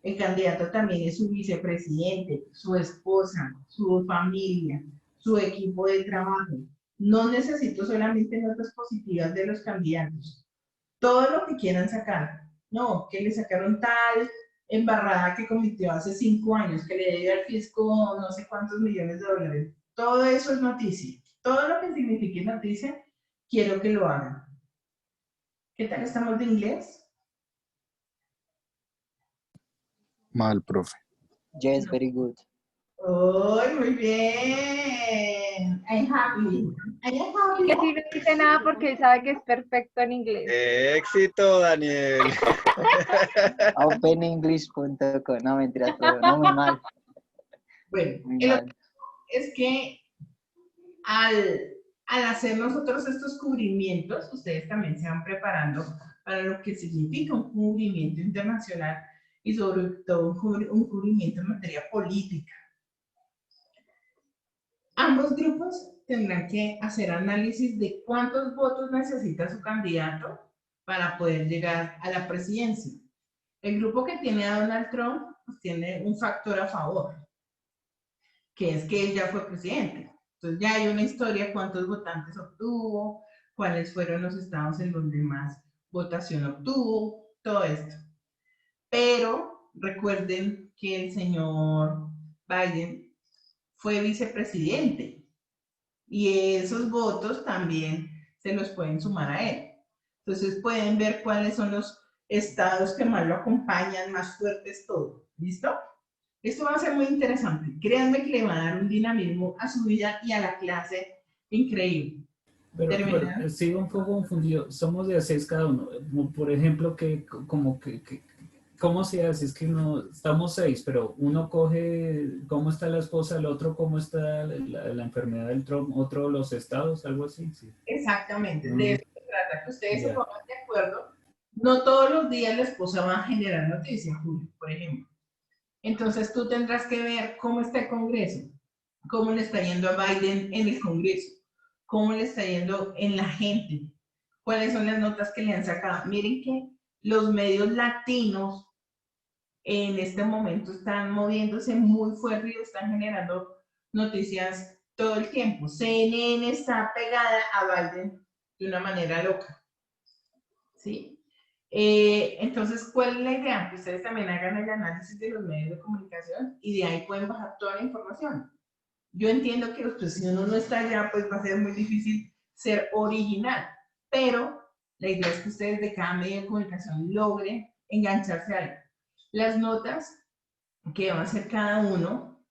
el candidato también es su vicepresidente, su esposa, su familia, su equipo de trabajo. No necesito solamente notas positivas de los candidatos. Todo lo que quieran sacar. No, que le sacaron tal embarrada que cometió hace 5 años, que le debe al fisco no sé cuántos millones de dólares. Todo eso es noticia. Todo lo que signifique noticia, quiero que lo hagan. ¿Qué tal estamos de inglés? Mal, profe. Yes, very good. Oh, muy bien. I'm happy. Que si no dice nada porque él sabe que es perfecto en inglés. Éxito, Daniel. Openenglish.com. No, mentiras, pero no, muy mal. Bueno, muy mal. Es que al hacer nosotros estos cubrimientos, ustedes también se van preparando para lo que significa un cubrimiento internacional y sobre todo un cubrimiento en materia política. Ambos grupos tendrán que hacer análisis de cuántos votos necesita su candidato para poder llegar a la presidencia. El grupo que tiene a Donald Trump pues, tiene un factor a favor, que es que él ya fue presidente. Entonces ya hay una historia, cuántos votantes obtuvo, cuáles fueron los estados en donde más votación obtuvo, todo esto. Pero recuerden que el señor Biden fue vicepresidente y esos votos también se los pueden sumar a él. Entonces pueden ver cuáles son los estados que más lo acompañan, más fuertes, todo. ¿Listo? Esto va a ser muy interesante. Créanme que le va a dar un dinamismo a su vida y a la clase increíble. Pero sigo un poco confundido. Somos de 6 cada uno. Por ejemplo, ¿cómo se hace? Es que no, estamos 6, pero uno coge cómo está la esposa, el otro cómo está la enfermedad del Trump, otro los estados, algo así. Sí. Exactamente. De eso se trata, que ustedes se pongan de acuerdo. No todos los días la esposa va a generar noticias, Julio, por ejemplo. Entonces tú tendrás que ver cómo está el Congreso, cómo le está yendo a Biden en el Congreso, cómo le está yendo en la gente, cuáles son las notas que le han sacado. Miren que los medios latinos en este momento están moviéndose muy fuerte y están generando noticias todo el tiempo. CNN está pegada a Biden de una manera loca. ¿Sí? Entonces, ¿cuál es la idea? Que ustedes también hagan el análisis de los medios de comunicación y de ahí pueden bajar toda la información. Yo entiendo que pues, si uno no está allá, pues va a ser muy difícil ser original, pero La idea es que ustedes de cada medio de comunicación logren engancharse a algo. Las notas que va a hacer cada uno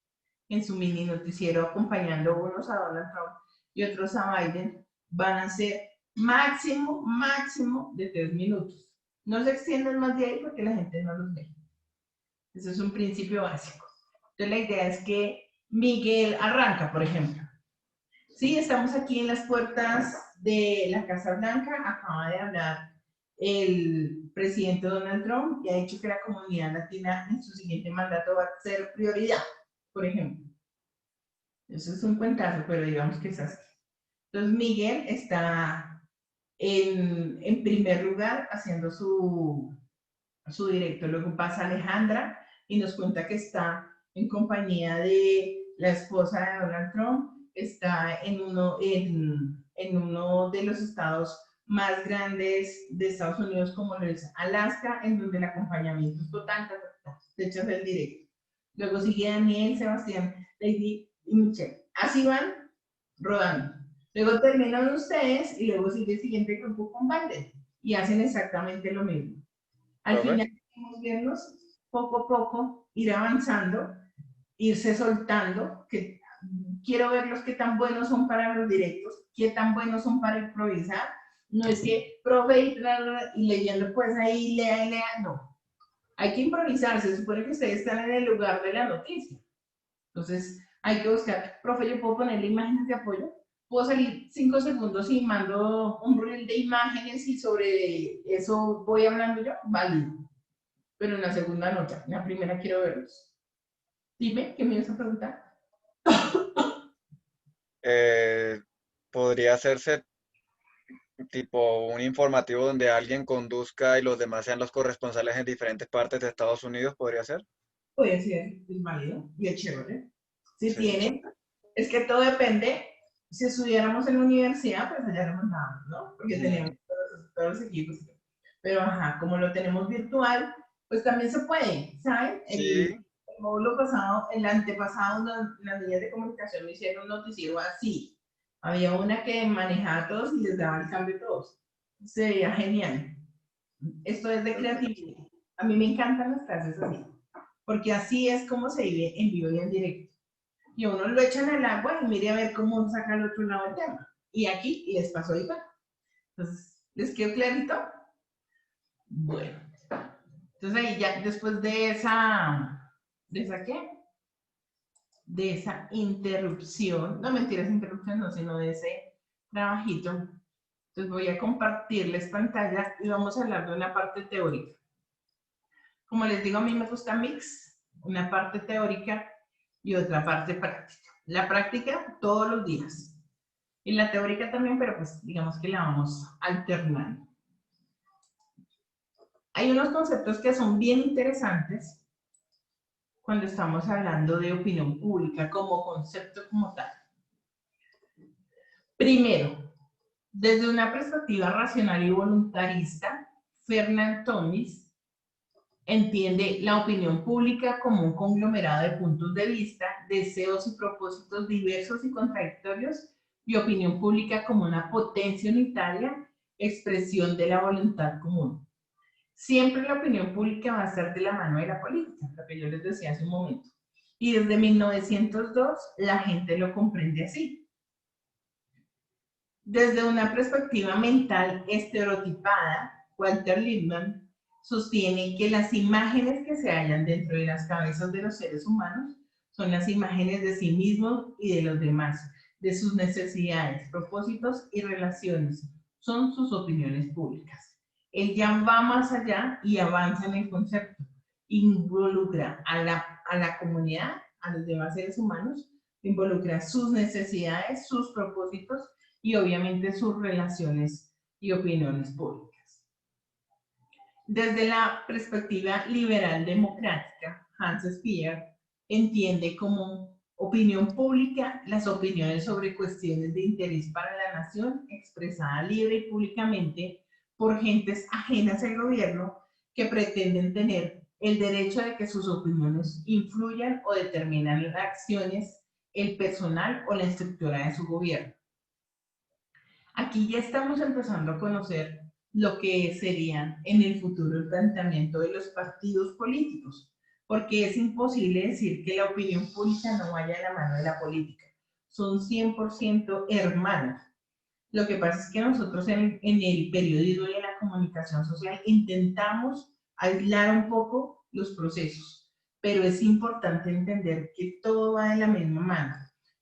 en su mini noticiero acompañando unos a Donald Trump y otros a Biden van a ser máximo de 3 minutos. No se extiendan más de ahí porque la gente no los ve. Eso es un principio básico. Entonces la idea es que Miguel arranca, por ejemplo. Sí, estamos aquí en las puertas de la Casa Blanca. Acaba de hablar el presidente Donald Trump y ha dicho que la comunidad latina en su siguiente mandato va a ser prioridad, por ejemplo. Eso es un cuentazo, pero digamos que es así. Entonces Miguel está en primer lugar haciendo su directo. Luego pasa Alejandra y nos cuenta que está en compañía de la esposa de Donald Trump, está en uno de los estados más grandes de Estados Unidos, como lo es Alaska, en donde el acompañamiento es total, de hecho es el directo. Luego sigue Daniel, Sebastián, Lady y Michelle. Así van rodando. Luego terminan ustedes y luego sigue el siguiente grupo con Biden y hacen exactamente lo mismo. Al final queremos verlos poco a poco, ir avanzando, irse soltando, que quiero verlos qué tan buenos son para los directos, qué tan buenos son para improvisar. No es que profe y leyendo pues ahí, lea, no. Hay que improvisar, se supone que ustedes están en el lugar de la noticia. Entonces hay que buscar, profe, yo puedo ponerle imágenes de apoyo, puedo salir 5 segundos y mando un reel de imágenes y sobre eso voy hablando yo, válido. Pero en la segunda nota, en la primera quiero verlos. Dime, ¿qué me ibas a preguntar? Podría hacerse tipo un informativo donde alguien conduzca y los demás sean los corresponsales en diferentes partes de Estados Unidos, ¿podría ser? Puede ser, es válido y es chévere. Si tienen, es que todo depende. Si estudiáramos en la universidad, pues allá no nada, ¿no? Porque tenemos todos los equipos. Pero ajá, como lo tenemos virtual, pues también se puede, ¿saben? El módulo pasado, el antepasado, las niñas de comunicación me hicieron un noticiero así. Había una que manejaba a todos y les daba el cambio a todos. Se veía genial. Esto es de creatividad. A mí me encantan las clases así, porque así es como se vive en vivo y en directo. Y uno lo echa en el agua y mire a ver cómo saca al otro lado el tema. Y aquí les pasó igual. Entonces, ¿les quedó clarito? Bueno. Entonces ahí ya después de esa qué? De esa interrupción, no mentiras, interrupción no, sino de ese trabajito. Entonces voy a compartirles pantalla y vamos a hablar de una parte teórica. Como les digo, a mí me gusta mix, una parte teórica y otra parte práctica. La práctica todos los días. Y la teórica también, pero pues digamos que la vamos alternando. Hay unos conceptos que son bien interesantes cuando estamos hablando de opinión pública como concepto como tal. Primero, desde una perspectiva racional y voluntarista, Fernand Tomis entiende la opinión pública como un conglomerado de puntos de vista, deseos y propósitos diversos y contradictorios, y opinión pública como una potencia unitaria, expresión de la voluntad común. Siempre la opinión pública va a estar de la mano de la política, lo que yo les decía hace un momento. Y desde 1902 la gente lo comprende así. Desde una perspectiva mental estereotipada, Walter Lippmann sostiene que las imágenes que se hallan dentro de las cabezas de los seres humanos son las imágenes de sí mismos y de los demás, de sus necesidades, propósitos y relaciones. Son sus opiniones públicas. Él ya va más allá y avanza en el concepto. Involucra a la comunidad, a los demás seres humanos, involucra sus necesidades, sus propósitos y obviamente sus relaciones y opiniones públicas. Desde la perspectiva liberal democrática, Hans Speer entiende como opinión pública las opiniones sobre cuestiones de interés para la nación expresada libre y públicamente por gentes ajenas al gobierno que pretenden tener el derecho de que sus opiniones influyan o determinan las acciones, el personal o la estructura de su gobierno. Aquí ya estamos empezando a conocer lo que sería en el futuro el planteamiento de los partidos políticos, porque es imposible decir que la opinión pública no vaya de la mano de la política. Son 100% hermanas. Lo que pasa es que nosotros en el periodismo y en la comunicación social intentamos aislar un poco los procesos, pero es importante entender que todo va de la misma mano,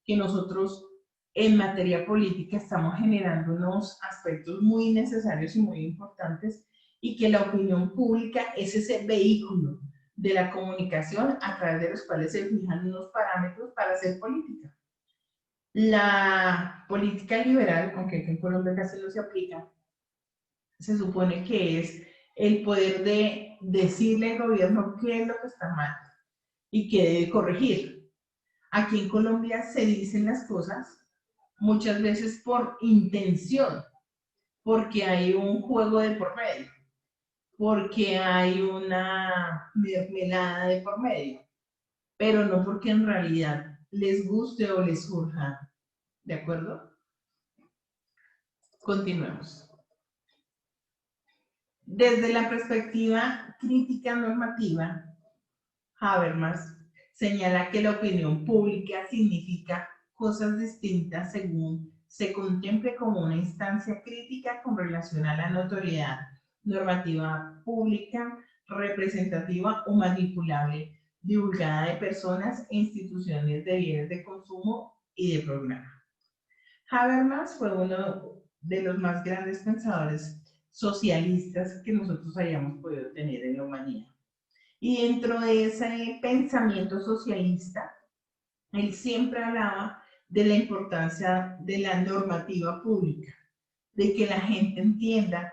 que nosotros en materia política estamos generando unos aspectos muy necesarios y muy importantes y que la opinión pública es ese vehículo de la comunicación a través de los cuales se fijan unos parámetros para hacer política. La política liberal, aunque aquí en Colombia casi no se aplica, se supone que es el poder de decirle al gobierno qué es lo que está mal y qué debe corregir. Aquí en Colombia se dicen las cosas muchas veces por intención, porque hay un juego de por medio, porque hay una mermelada de por medio, pero no porque en realidad les guste o les surja. ¿De acuerdo? Continuemos. Desde la perspectiva crítica normativa, Habermas señala que la opinión pública significa cosas distintas según se contemple como una instancia crítica con relación a la notoriedad normativa pública, representativa o manipulable, divulgada de personas e instituciones de bienes de consumo y de programa. Habermas fue uno de los más grandes pensadores socialistas que nosotros hayamos podido tener en la humanidad. Y dentro de ese pensamiento socialista, él siempre hablaba de la importancia de la normativa pública, de que la gente entienda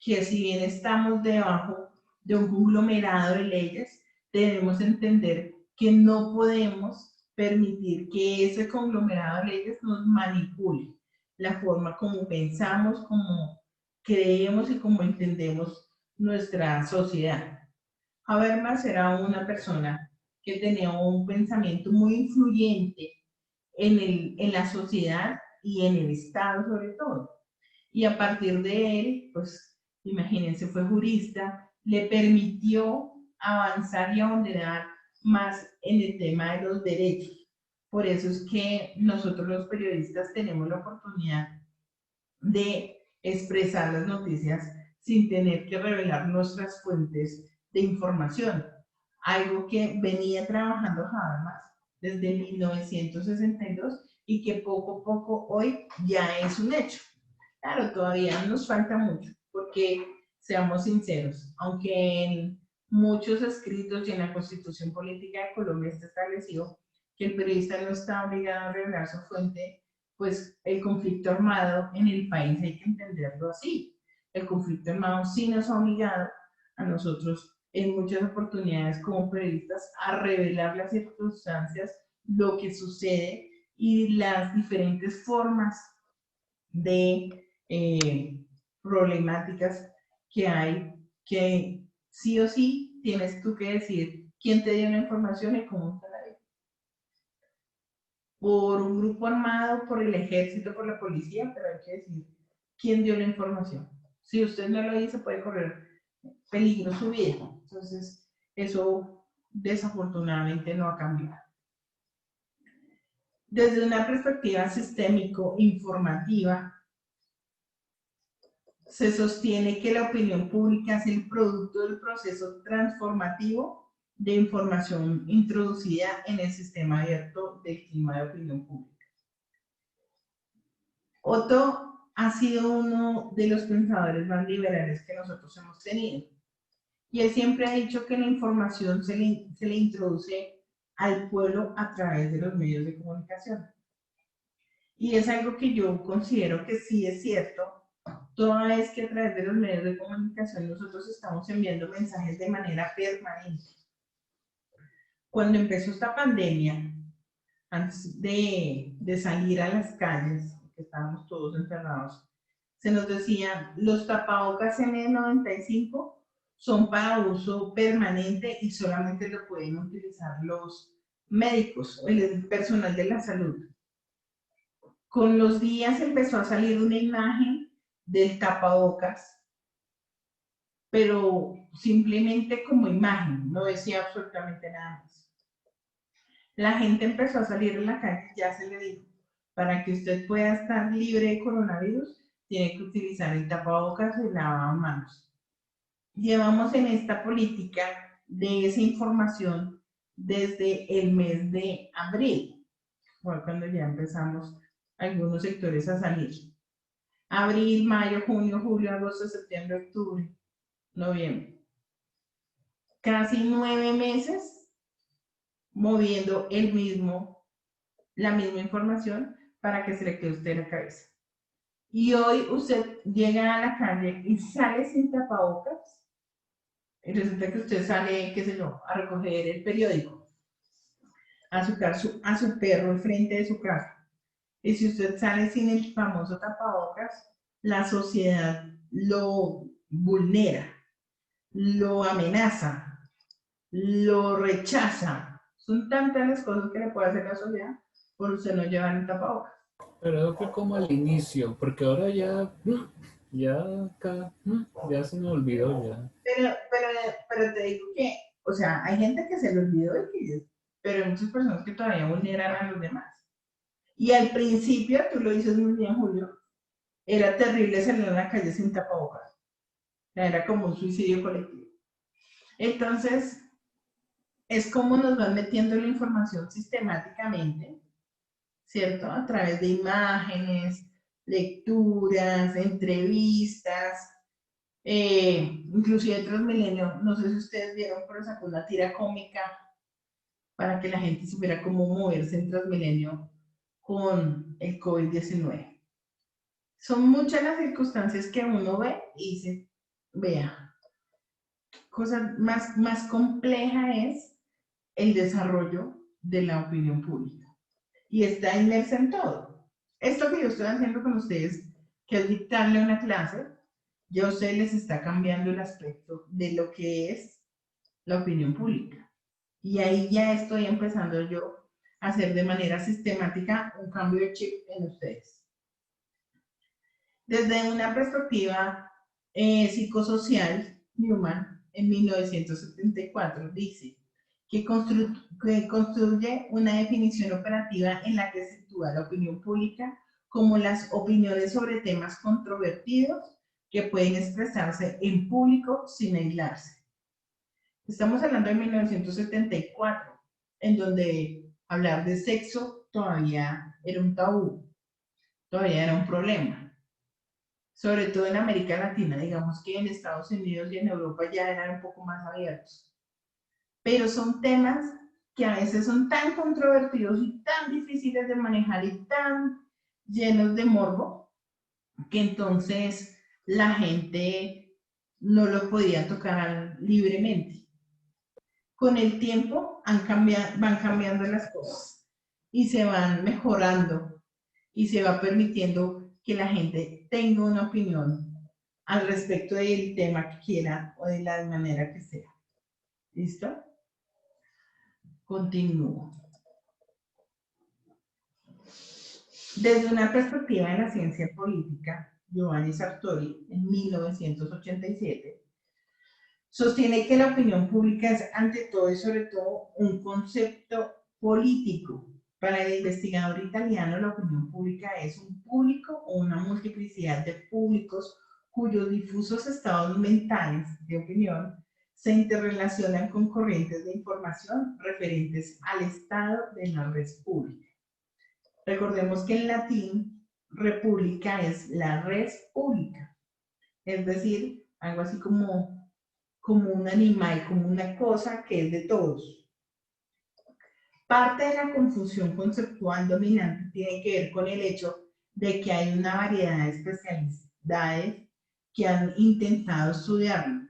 que si bien estamos debajo de un conglomerado de leyes, debemos entender que no podemos permitir que ese conglomerado de leyes nos manipule la forma como pensamos, como creemos y como entendemos nuestra sociedad. Habermas era una persona que tenía un pensamiento muy influyente en la sociedad y en el Estado sobre todo. Y a partir de él, pues imagínense, fue jurista, le permitió avanzar y abanderar más en el tema de los derechos. Por eso es que nosotros los periodistas tenemos la oportunidad de expresar las noticias sin tener que revelar nuestras fuentes de información. Algo que venía trabajando Habermas desde 1962 y que poco a poco hoy ya es un hecho. Claro, todavía nos falta mucho, porque seamos sinceros, aunque en muchos escritos y en la Constitución Política de Colombia está establecido que el periodista no está obligado a revelar su fuente, pues el conflicto armado en el país hay que entenderlo así. El conflicto armado sí nos ha obligado a nosotros en muchas oportunidades como periodistas a revelar las circunstancias, lo que sucede y las diferentes formas de problemáticas que hay, que sí o sí tienes tú que decir quién te dio la información y cómo te la dio. Por un grupo armado, por el ejército, por la policía, pero hay que decir quién dio la información. Si usted no lo dice, puede correr peligro su vida. Entonces, eso desafortunadamente no ha cambiado. Desde una perspectiva sistémico-informativa, se sostiene que la opinión pública es el producto del proceso transformativo de información introducida en el sistema abierto del clima de opinión pública. Otto ha sido uno de los pensadores más liberales que nosotros hemos tenido. Y él siempre ha dicho que la información se le introduce al pueblo a través de los medios de comunicación. Y es algo que yo considero que sí es cierto, toda vez que a través de los medios de comunicación nosotros estamos enviando mensajes de manera permanente. Cuando empezó esta pandemia, antes de salir a las calles, que estábamos todos encerrados, se nos decía, los tapabocas N95 son para uso permanente y solamente lo pueden utilizar los médicos, el personal de la salud. Con los días empezó a salir una imagen del tapabocas pero simplemente como imagen, no decía absolutamente nada más. La gente empezó a salir en la calle, ya se le dijo, para que usted pueda estar libre de coronavirus, tiene que utilizar el tapabocas y lavar manos. Llevamos en esta política de esa información desde el mes de abril, fue cuando ya empezamos algunos sectores a salir. Abril, mayo, junio, julio, agosto, septiembre, octubre, noviembre. Casi 9 meses moviendo la misma información para que se le quede usted en la cabeza. Y hoy usted llega a la calle y sale sin tapabocas, y resulta que usted sale, qué sé yo, a recoger el periódico, a su perro enfrente de su casa. Y si usted sale sin el famoso tapabocas, la sociedad lo vulnera, lo amenaza, lo rechaza. Son tantas las cosas que le puede hacer la sociedad por usted no llevar el tapabocas. Pero eso fue como al inicio, porque ahora ya se me olvidó ya. Pero te digo que, o sea, hay gente que se le olvidó, pero hay muchas personas que todavía vulneran a los demás. Y al principio, tú lo dices muy bien, Julio, era terrible salir a la calle sin tapabocas. Era como un suicidio colectivo. Entonces, es como nos van metiendo la información sistemáticamente, ¿cierto? A través de imágenes, lecturas, entrevistas, inclusive Transmilenio, no sé si ustedes vieron, pero sacó una tira cómica para que la gente supiera cómo moverse en Transmilenio con el COVID-19. Son muchas las circunstancias que uno ve y dice, vea, cosa más compleja es el desarrollo de la opinión pública. Y está inmersa en todo. Esto que yo estoy haciendo con ustedes, que es dictarle una clase, ya a ustedes les está cambiando el aspecto de lo que es la opinión pública. Y ahí ya estoy empezando yo a hacer de manera sistemática un cambio de chip en ustedes. Desde una perspectiva psicosocial, Newman, en 1974, dice que construye una definición operativa en la que sitúa la opinión pública como las opiniones sobre temas controvertidos que pueden expresarse en público sin aislarse. Estamos hablando de 1974, en donde hablar de sexo todavía era un tabú, todavía era un problema. Sobre todo en América Latina, digamos que en Estados Unidos y en Europa ya eran un poco más abiertos. Pero son temas que a veces son tan controvertidos y tan difíciles de manejar y tan llenos de morbo, que entonces la gente no lo podía tocar libremente. Con el tiempo van cambiando las cosas y se van mejorando y se va permitiendo que la gente tenga una opinión al respecto del tema que quiera o de la manera que sea. ¿Listo? Continúo. Desde una perspectiva de la ciencia política, Giovanni Sartori, en 1987, sostiene que la opinión pública es ante todo y sobre todo un concepto político. Para el investigador italiano, la opinión pública es un público o una multiplicidad de públicos cuyos difusos estados mentales de opinión se interrelacionan con corrientes de información referentes al estado de la red pública. Recordemos que en latín, república es la res pública, es decir, algo así como un animal, como una cosa que es de todos. Parte de la confusión conceptual dominante tiene que ver con el hecho de que hay una variedad de especialidades que han intentado estudiarlo.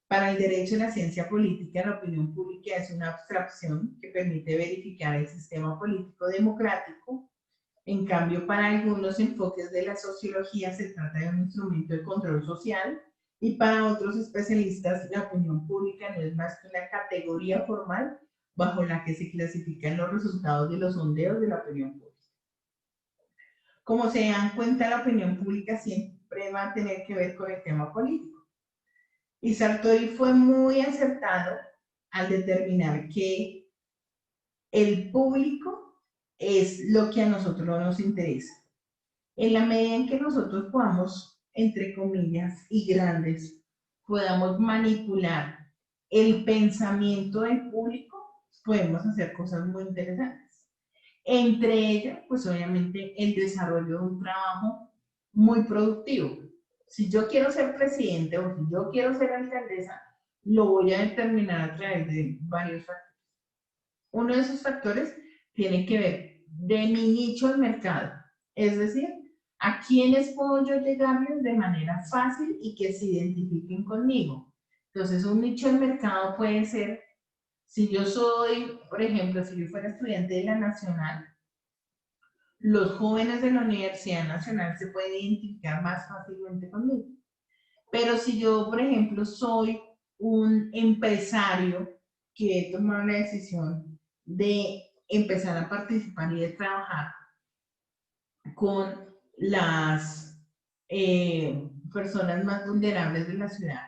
Para el derecho y la ciencia política, la opinión pública es una abstracción que permite verificar el sistema político democrático. En cambio, para algunos enfoques de la sociología se trata de un instrumento de control social y para otros especialistas la opinión pública no es más que una categoría formal bajo la que se clasifican los resultados de los sondeos de la opinión pública. Como se dan cuenta, la opinión pública siempre va a tener que ver con el tema político. Y Sartori fue muy acertado al determinar que el público es lo que a nosotros nos interesa. En la medida en que nosotros podamos, entre comillas y grandes, podamos manipular el pensamiento del público, podemos hacer cosas muy interesantes. Entre ellas, pues obviamente el desarrollo de un trabajo muy productivo. Si yo quiero ser presidente o si yo quiero ser alcaldesa, lo voy a determinar a través de varios factores. Uno de esos factores tiene que ver de mi nicho de mercado, es decir, a quiénes puedo yo llegarles de manera fácil y que se identifiquen conmigo. Entonces, un nicho de mercado puede ser, si yo soy, por ejemplo, si yo fuera estudiante de la Nacional, los jóvenes de la Universidad Nacional se pueden identificar más fácilmente conmigo. Pero si yo, por ejemplo, soy un empresario que he tomado la decisión de empezar a participar y de trabajar con las personas más vulnerables de la ciudad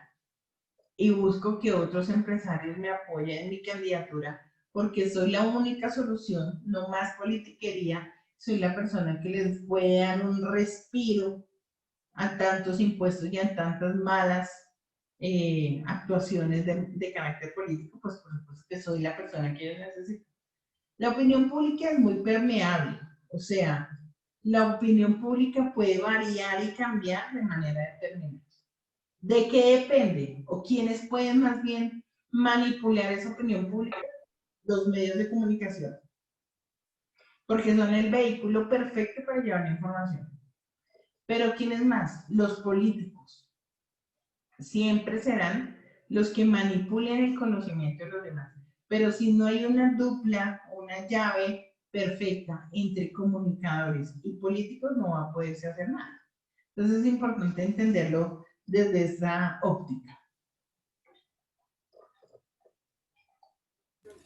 y busco que otros empresarios me apoyen en mi candidatura porque soy la única solución, no más politiquería, soy la persona que les puede dar un respiro a tantos impuestos y a tantas malas actuaciones de carácter político, pues por supuesto que soy la persona que ellos necesitan. La opinión pública es muy permeable, o sea, la opinión pública puede variar y cambiar de manera determinada. ¿De qué depende? ¿O quiénes pueden más bien manipular esa opinión pública? Los medios de comunicación. Porque son el vehículo perfecto para llevar la información. Pero ¿quiénes más? Los políticos. Siempre serán los que manipulen el conocimiento de los demás. Pero si no hay una dupla, una llave perfecta entre comunicadores y políticos, no va a poderse hacer nada. Entonces es importante entenderlo desde esa óptica.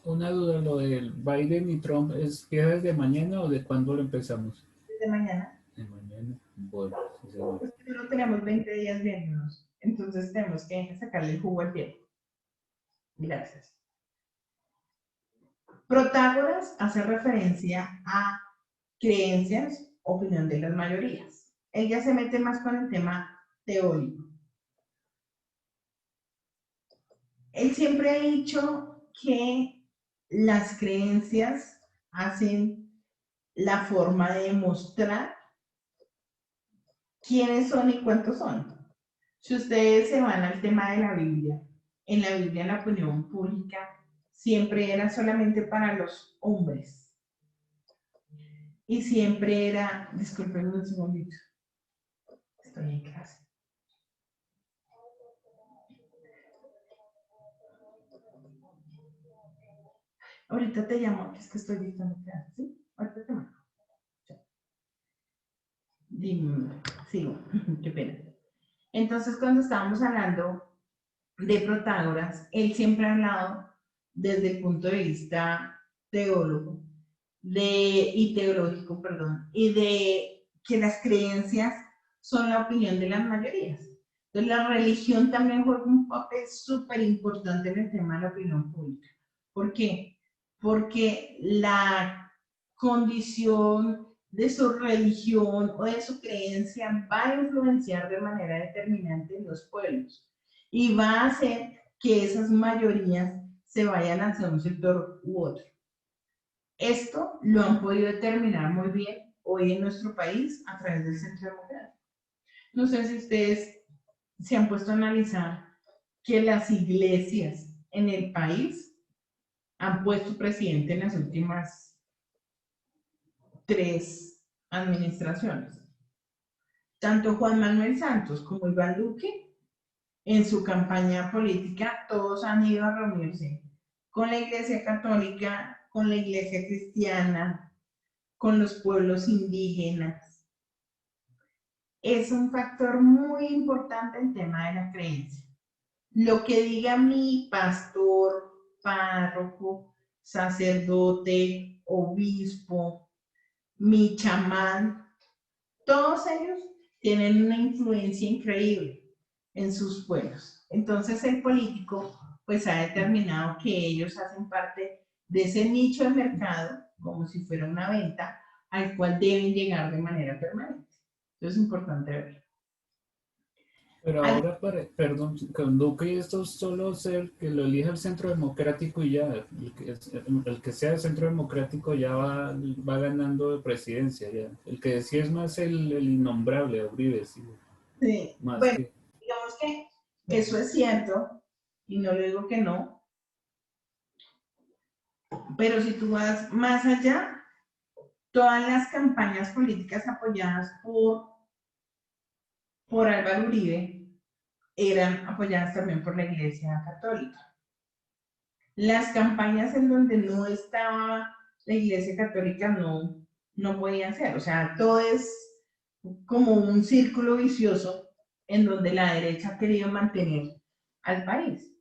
Una duda, lo del Biden y Trump, ¿es desde mañana o de cuándo lo empezamos? Desde mañana. De mañana. Bueno, sí, seguro. Pues no tenemos 20 días viéndonos, entonces tenemos que sacarle el jugo al tiempo. Gracias. Protágoras hace referencia a creencias, opinión de las mayorías. Ella se mete más con el tema teórico. Él siempre ha dicho que las creencias hacen la forma de demostrar quiénes son y cuántos son. Si ustedes se van al tema de la Biblia, en la Biblia la opinión pública siempre era solamente para los hombres. Y siempre era, disculpen un segundito, estoy en clase. Ahorita te llamo, es que estoy dictando clase, ¿sí? Ahorita te mando. Dime, sigo, qué pena. Entonces, cuando estábamos hablando de Protágoras, él siempre ha hablado desde el punto de vista teólogo y teológico, perdón, y de que las creencias son la opinión de las mayorías. Entonces, la religión también juega un papel súper importante en el tema de la opinión pública. ¿Por qué? Porque la condición de su religión o de su creencia va a influenciar de manera determinante en los pueblos y va a hacer que esas mayorías se vayan hacia un sector u otro. Esto lo han podido determinar muy bien hoy en nuestro país a través del Centro Democrático. No sé si ustedes se han puesto a analizar que las iglesias en el país han puesto presidente en las últimas 3 administraciones. Tanto Juan Manuel Santos como Iván Duque, en su campaña política, todos han ido a reunirse con la Iglesia Católica, con la Iglesia Cristiana, con los pueblos indígenas. Es un factor muy importante el tema de la creencia. Lo que diga mi pastor, párroco, sacerdote, obispo, mi chamán, todos ellos tienen una influencia increíble en sus pueblos. Entonces el político pues ha determinado que ellos hacen parte de ese nicho de mercado, como si fuera una venta, al cual deben llegar de manera permanente. Entonces es importante ver. Pero ahora, perdón, con Duque esto solo ser que lo elija el Centro Democrático y ya, el que sea el Centro Democrático ya va ganando de presidencia, ya. El que decía es más el innombrable, Uribe, sí. Sí, Más bueno, que... digamos que eso es cierto, y no le digo que no, pero si tú vas más allá, todas las campañas políticas apoyadas por Álvaro Uribe eran apoyadas también por la Iglesia Católica. Las campañas en donde no estaba la Iglesia Católica no podían ser. O sea, todo es como un círculo vicioso en donde la derecha ha querido mantener al país.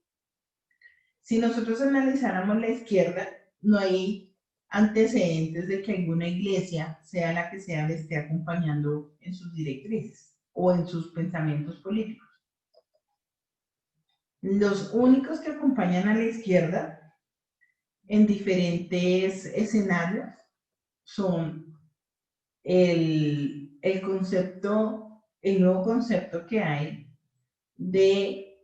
Si nosotros analizáramos la izquierda, no hay antecedentes de que alguna iglesia, sea la que sea, le esté acompañando en sus directrices o en sus pensamientos políticos. Los únicos que acompañan a la izquierda en diferentes escenarios son el nuevo concepto que hay de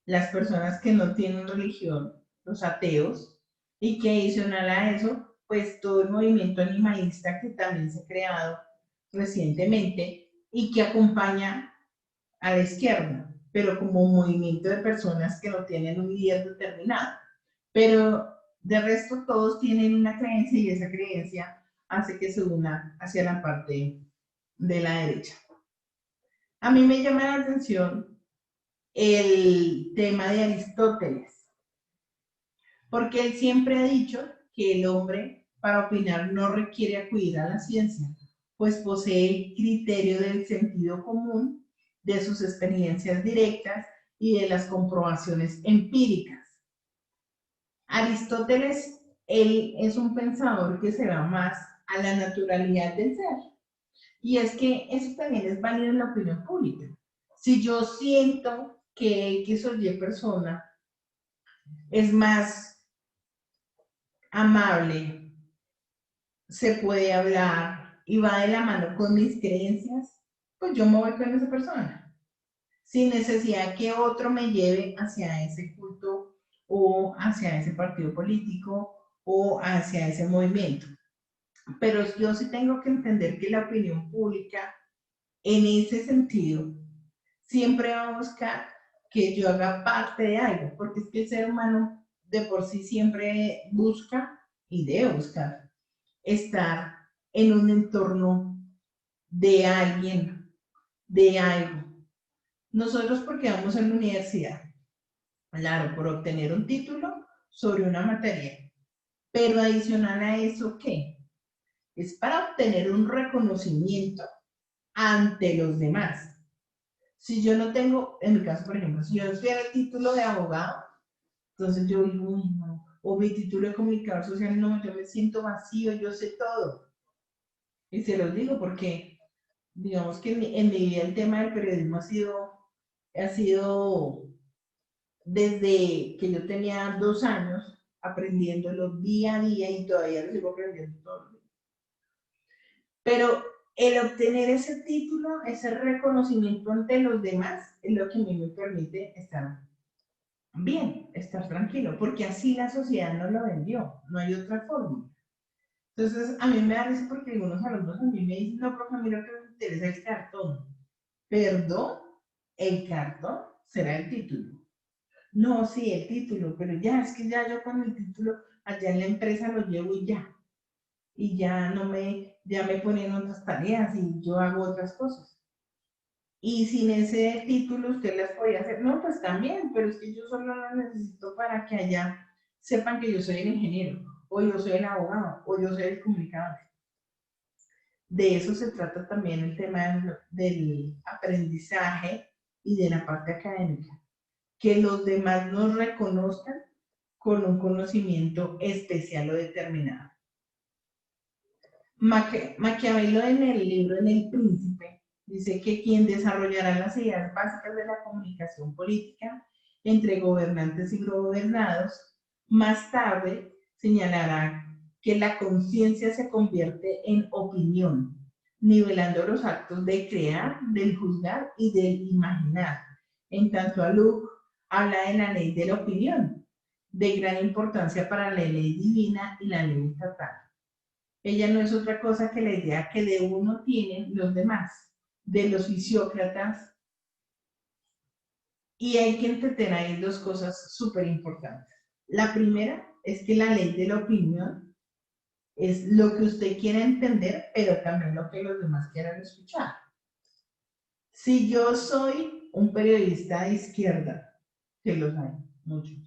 las personas que no tienen religión, los ateos, y que adicional a eso, pues todo el movimiento animalista que también se ha creado recientemente y que acompaña a la izquierda, pero como un movimiento de personas que no tienen un líder determinado. Pero de resto todos tienen una creencia y esa creencia hace que se una hacia la parte de la derecha. A mí me llama la atención el tema de Aristóteles, porque él siempre ha dicho que el hombre para opinar no requiere acudir a la ciencia, pues posee el criterio del sentido común, de sus experiencias directas y de las comprobaciones empíricas. Aristóteles, él es un pensador que se va más a la naturalidad del ser. Y es que eso también es válido en la opinión pública. Si yo siento que X o Y persona es más amable, se puede hablar y va de la mano con mis creencias, pues yo me voy con esa persona, sin necesidad que otro me lleve hacia ese culto o hacia ese partido político o hacia ese movimiento. Pero yo sí tengo que entender que la opinión pública, en ese sentido, siempre va a buscar que yo haga parte de algo, porque es que el ser humano de por sí siempre busca y debe buscar estar en un entorno de alguien, de algo. Nosotros porque vamos a la universidad, claro, por obtener un título sobre una materia, pero adicional a eso, ¿qué? Es para obtener un reconocimiento ante los demás. Si yo no tengo, en mi caso, por ejemplo, si yo tuviera el título de abogado, entonces yo digo, uy, no, o mi título de comunicador social, no, yo me siento vacío, yo sé todo. Y se los digo porque, digamos que en mi vida el tema del periodismo ha sido desde que yo tenía 2 años, aprendiéndolo día a día y todavía lo sigo aprendiendo todos los días. Pero el obtener ese título, ese reconocimiento ante los demás, es lo que a mí me permite estar bien, estar tranquilo, porque así la sociedad no lo vendió, no hay otra forma. Entonces, a mí me da risa porque algunos alumnos a mí me dicen, no, profe, a mí lo que me interesa es el cartón. Perdón, el cartón será el título. No, sí, el título, pero ya, es que ya yo con el título allá en la empresa lo llevo y ya. Y ya ya me ponen otras tareas y yo hago otras cosas. Y sin ese título usted las podía hacer. No, pues también, pero es que yo solo lo necesito para que allá sepan que yo soy el ingeniero, o yo soy el abogado, o yo soy el comunicador. De eso se trata también el tema del aprendizaje y de la parte académica. Que los demás nos reconozcan con un conocimiento especial o determinado. Maquiavelo en el libro En el Príncipe Dice que quien desarrollará las ideas básicas de la comunicación política entre gobernantes y gobernados, más tarde señalará que la conciencia se convierte en opinión, nivelando los actos de crear, del juzgar y del imaginar. En tanto, Luke habla de la ley de la opinión, de gran importancia para la ley divina y la ley estatal. Ella no es otra cosa que la idea que de uno tienen los demás, de los fisiócratas, y hay que entender ahí dos cosas súper importantes. La primera es que la ley de la opinión es lo que usted quiere entender, pero también lo que los demás quieran escuchar. Si yo soy un periodista de izquierda, que los hay muchos,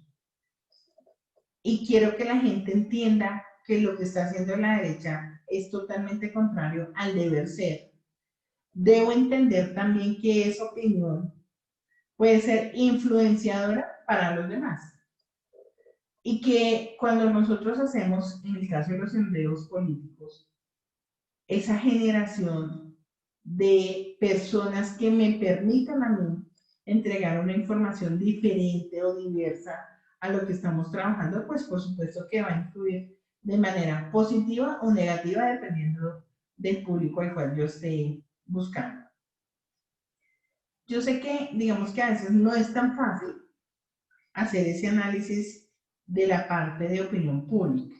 y quiero que la gente entienda que lo que está haciendo la derecha es totalmente contrario al deber ser, debo entender también que esa opinión puede ser influenciadora para los demás. Y que cuando nosotros hacemos, en el caso de los sondeos políticos, esa generación de personas que me permitan a mí entregar una información diferente o diversa a lo que estamos trabajando, pues por supuesto que va a influir de manera positiva o negativa dependiendo del público al cual yo esté buscando. Yo sé que, digamos que a veces no es tan fácil hacer ese análisis de la parte de opinión pública,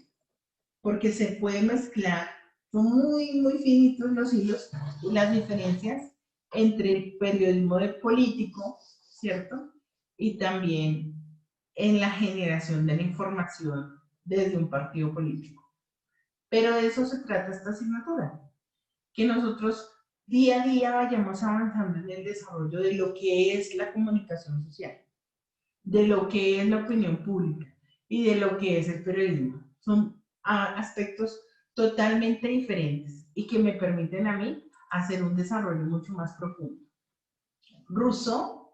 porque se puede mezclar, son muy finitos los hilos y las diferencias entre el periodismo político, ¿cierto? Y también en la generación de la información desde un partido político. Pero de eso se trata esta asignatura, que nosotros día a día vayamos avanzando en el desarrollo de lo que es la comunicación social, de lo que es la opinión pública y de lo que es el periodismo. Son aspectos totalmente diferentes y que me permiten a mí hacer un desarrollo mucho más profundo. Rousseau,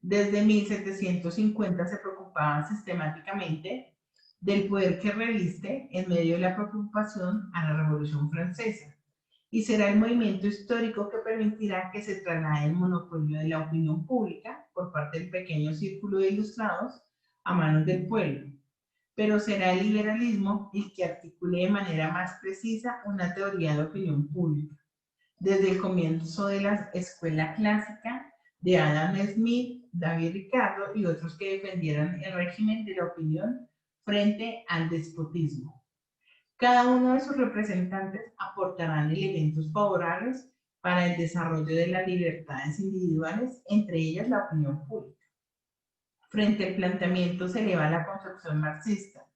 desde 1750, se preocupaba sistemáticamente del poder que reviste en medio de la preocupación a la Revolución Francesa, y será el movimiento histórico que permitirá que se traslade el monopolio de la opinión pública por parte del pequeño círculo de ilustrados a manos del pueblo. Pero será el liberalismo el que articule de manera más precisa una teoría de opinión pública. Desde el comienzo de la escuela clásica de Adam Smith, David Ricardo y otros que defendieron el régimen de la opinión frente al despotismo. Cada uno de sus representantes aportarán elementos favorables para el desarrollo de las libertades individuales, entre ellas la opinión pública. Frente al planteamiento se eleva la concepción marxista.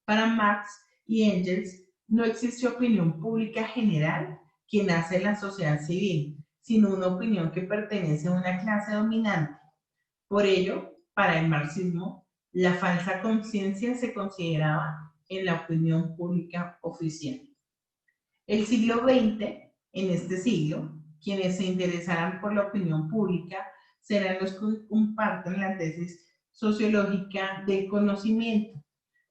Para Marx y Engels no existe opinión pública general que nace en la sociedad civil, sino una opinión que pertenece a una clase dominante. Por ello, para el marxismo, la falsa conciencia se consideraba en la opinión pública oficial. El siglo XX, en este siglo, quienes se interesarán por la opinión pública serán los que comparten la tesis sociológica del conocimiento,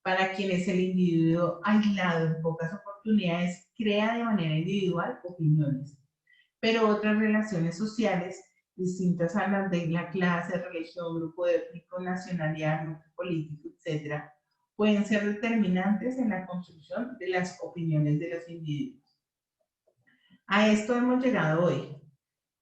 para quienes el individuo aislado en pocas oportunidades crea de manera individual opiniones, pero otras relaciones sociales distintas a las de la clase, religión, grupo étnico, nacionalidad, grupo político, etc., pueden ser determinantes en la construcción de las opiniones de los individuos. A esto hemos llegado hoy,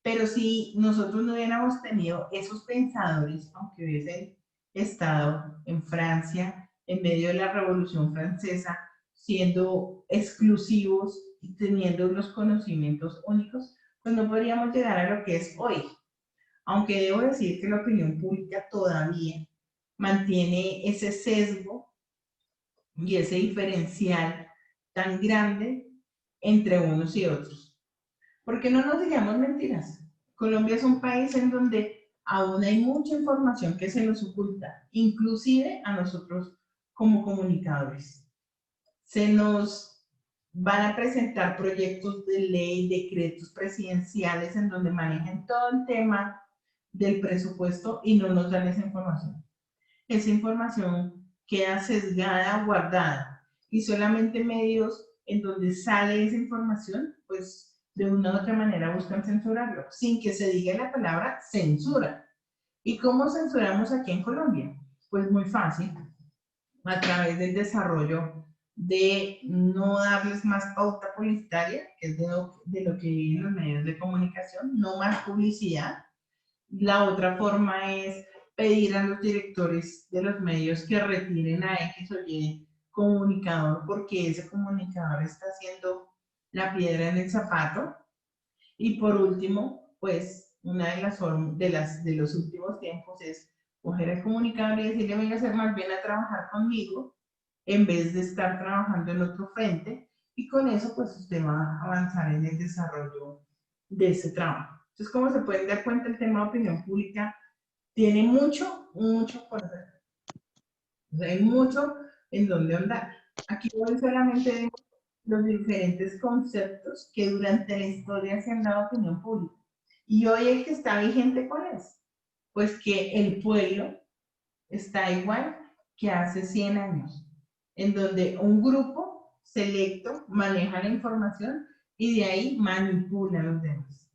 pero si nosotros no hubiéramos tenido esos pensadores, aunque hubiesen estado en Francia en medio de la Revolución Francesa, siendo exclusivos y teniendo los conocimientos únicos, pues no podríamos llegar a lo que es hoy. Aunque debo decir que la opinión pública todavía mantiene ese sesgo y ese diferencial tan grande entre unos y otros. Porque no nos digamos mentiras. Colombia es un país en donde aún hay mucha información que se nos oculta, inclusive a nosotros como comunicadores. Se nos van a presentar proyectos de ley, decretos presidenciales en donde manejan todo el tema del presupuesto y no nos dan esa información. Esa información queda sesgada, guardada, y solamente medios en donde sale esa información, pues de una u otra manera buscan censurarlo, sin que se diga la palabra censura. ¿Y cómo censuramos aquí en Colombia? Pues muy fácil, a través del desarrollo de no darles más pauta publicitaria, que es de lo que viven los medios de comunicación, no más publicidad. La otra forma es pedir a los directores de los medios que retiren a X o Y comunicador, porque ese comunicador está haciendo la piedra en el zapato. Y por último, pues una de las formas de los últimos tiempos es coger al comunicador y decirle, venga a ser más bien a trabajar conmigo en vez de estar trabajando en otro frente, y con eso pues usted va a avanzar en el desarrollo de ese trabajo. Entonces, como se pueden dar cuenta, el tema de opinión pública tiene mucho por hacer. O sea, hay mucho en donde andar. Aquí voy solamente los diferentes conceptos que durante la historia se han dado opinión pública. Y hoy el que está vigente, ¿cuál es? Pues que el pueblo está igual que hace 100 años, en donde un grupo selecto maneja la información y de ahí manipula a los demás,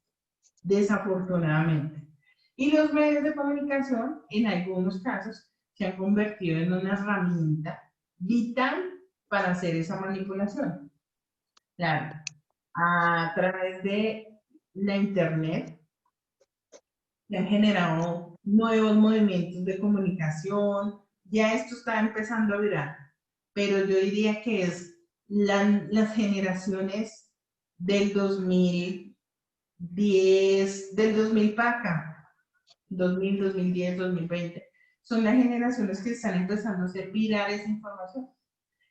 desafortunadamente. Y los medios de comunicación, en algunos casos, se han convertido en una herramienta vital para hacer esa manipulación. Claro, a través de la Internet se han generado nuevos movimientos de comunicación, ya esto está empezando a virar, pero yo diría que es las generaciones del 2010, del 2000 para acá, 2000, 2010, 2020, son las generaciones que están empezando a hacer virar esa información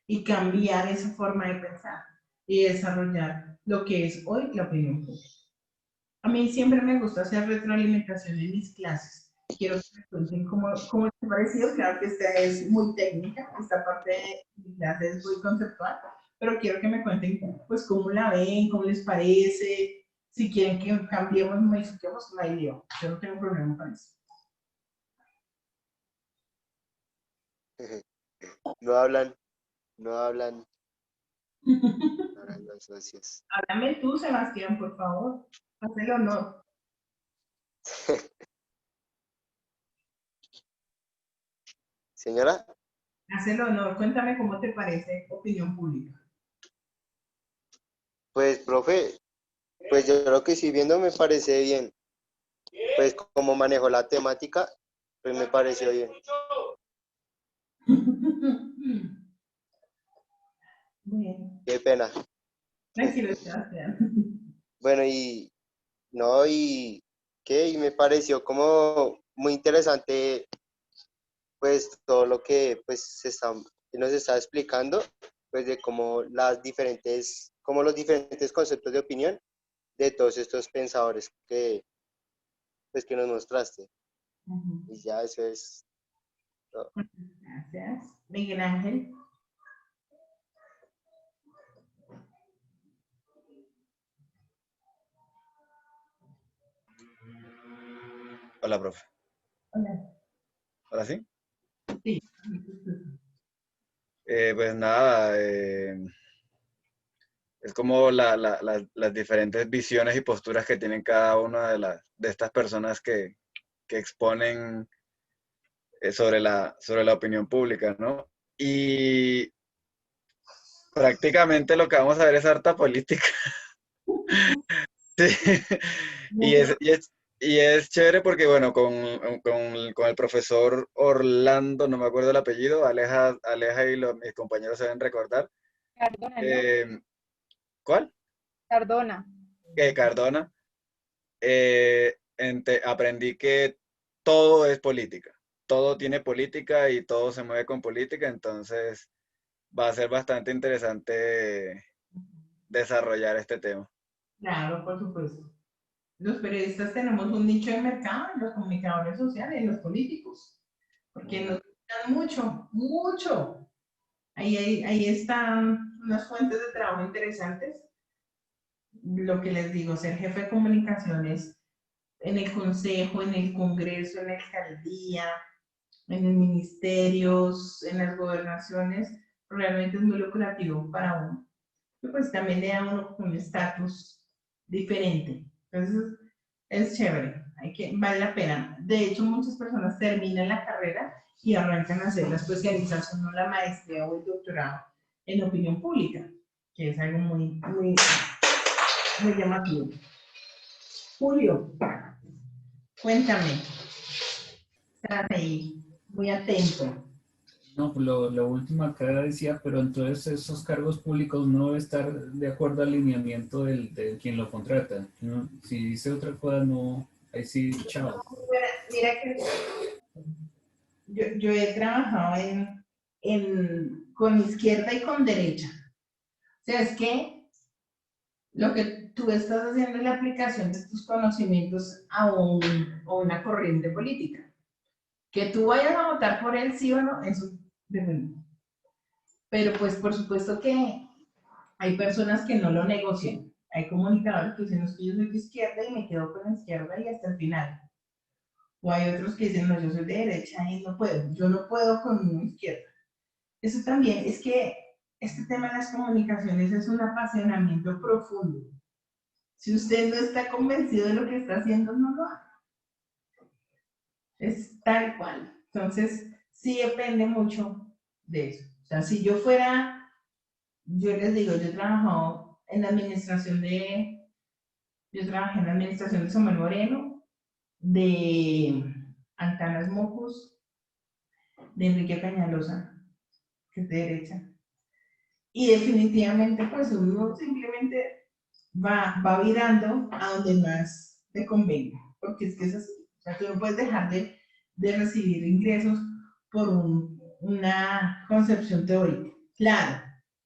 y cambiar esa forma de pensar y desarrollar lo que es hoy la opinión pública. A mí siempre me gusta hacer retroalimentación en mis clases. Quiero que me cuenten cómo les ha parecido. Claro que esta es muy técnica, esta parte de mi clase es muy conceptual, pero quiero que me cuenten pues cómo la ven, cómo les parece, si quieren que cambiemos, modifiquemos, no hay lío. Yo no tengo problema con eso. No hablan, no hablan, no hablan los socios. Háblame tú, Sebastián, por favor. Haz el honor. Señora, Haz el honor. Cuéntame cómo te parece opinión pública. pues, profe, pues yo creo que sí, viendo me parece bien. Pues como manejó la temática, pues me pareció bien. Bien. Qué pena. Tranquilo, Sebastián. Bueno, y no, y qué, y me pareció como muy interesante, pues todo lo que pues nos está explicando, pues de cómo como los diferentes conceptos de opinión de todos estos pensadores pues que nos mostraste. Y ya eso es todo. Gracias. Miguel Ángel. Hola, profe. Hola. ¿Ahora sí? Sí. Pues nada, es como las diferentes visiones y posturas que tienen cada una de estas personas que exponen sobre la opinión pública, ¿no? Y prácticamente lo que vamos a ver es harta política. Sí. Y es chévere porque, bueno, con el profesor Orlando, no me acuerdo el apellido, Aleja y mis compañeros se deben recordar. Cardona, ¿no? ¿Cuál? Cardona. Cardona. Aprendí que todo es política. Todo tiene política y todo se mueve con política, entonces va a ser bastante interesante desarrollar este tema. Claro, por supuesto. Los periodistas tenemos un nicho de mercado en los comunicadores sociales, en los políticos, porque nos gustan mucho, mucho. Ahí están unas fuentes de trabajo interesantes. Lo que les digo, ser jefe de comunicaciones en el consejo, en el congreso, en la alcaldía, en los ministerios, en las gobernaciones, realmente es muy lucrativo para uno. Y pues también le da a uno un estatus diferente. Entonces, es chévere, vale la pena. De hecho, muchas personas terminan la carrera y arrancan a hacer la especialización o la maestría o el doctorado en opinión pública, que es algo muy llamativo. Julio, cuéntame. Estás ahí, muy atento. No, pues lo último acá decía, pero entonces esos cargos públicos no debe estar de acuerdo al lineamiento de quien lo contrata. ¿No? Si dice otra cosa, no, ahí sí, chao. Mira que yo he trabajado con izquierda y con derecha. O sea, es que lo que tú estás haciendo es la aplicación de tus conocimientos a una corriente política. Que tú vayas a votar por él, sí o no, eso depende. Pero pues por supuesto que hay personas que no lo negocian. Hay comunicadores que dicen, no, es que yo soy de izquierda y me quedo con la izquierda y hasta el final. O hay otros que dicen, no, yo soy de derecha y no puedo. Yo no puedo con una izquierda. Eso también es que este tema de las comunicaciones es un apasionamiento profundo. Si usted no está convencido de lo que está haciendo, no lo haga. Es tal cual. Entonces, sí depende mucho de eso. O sea, si yo fuera, yo les digo, yo trabajé en la administración de Samuel Moreno, de Antanas Mocus, de Enrique Peñalosa, que es de derecha. Y definitivamente, pues uno simplemente va virando a donde más te convenga, porque es que es así. O sea, tú no puedes dejar de recibir ingresos por una concepción teórica. Claro,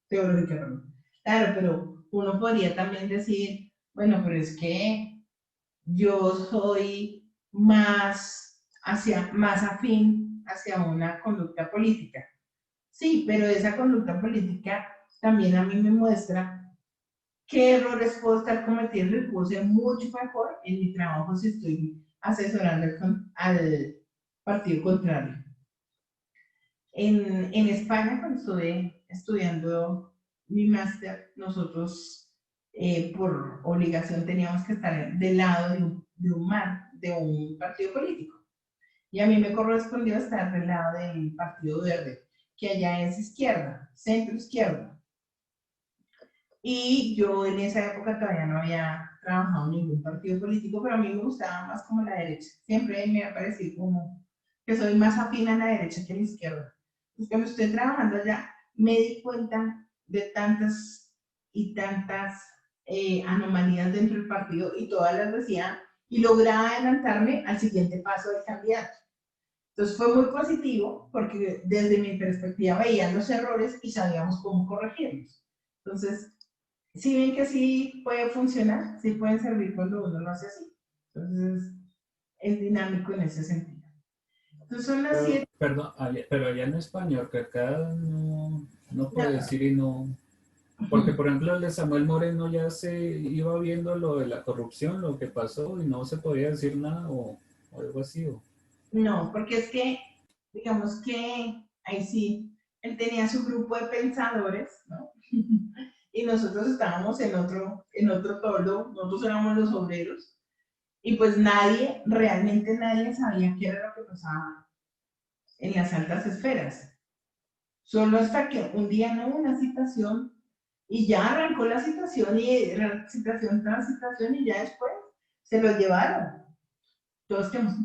teórica, perdón. Claro, pero uno podría también decir, bueno, pero es que yo soy más afín hacia una conducta política. Sí, pero esa conducta política también a mí me muestra qué errores puedo estar cometiendo y puedo ser mucho mejor en mi trabajo si estoy asesorando al partido contrario. En España, cuando estuve estudiando mi máster, nosotros por obligación teníamos que estar del lado de un partido político. Y a mí me correspondió estar del lado del Partido Verde, que allá es izquierda, centro izquierda. Y yo en esa época todavía no había trabajado en ningún partido político, pero a mí me gustaba más como la derecha. Siempre me ha parecido como que soy más afín a la derecha que a la izquierda. Entonces, cuando estoy trabajando allá, me di cuenta de tantas y tantas anomalías dentro del partido y todas las decía y lograba adelantarme al siguiente paso del candidato. Entonces fue muy positivo porque desde mi perspectiva veían los errores y sabíamos cómo corregirlos. Entonces, si ven que sí puede funcionar, sí pueden servir cuando uno lo hace así. Entonces, es dinámico en ese sentido. Entonces son las 7. Perdón, pero allá en español, que acá no puede decir y no... Porque, por ejemplo, el de Samuel Moreno ya se iba viendo lo de la corrupción, lo que pasó, y no se podía decir nada o algo así. No, porque es que, digamos que ahí sí, él tenía su grupo de pensadores, ¿no? Y nosotros estábamos en otro toldo, nosotros éramos los obreros, y pues realmente nadie sabía qué era lo que pasaba en las altas esferas. Solo hasta que un día no hubo una citación y ya arrancó la citación y citación tras citación y ya después se lo llevaron. Todos quedamos,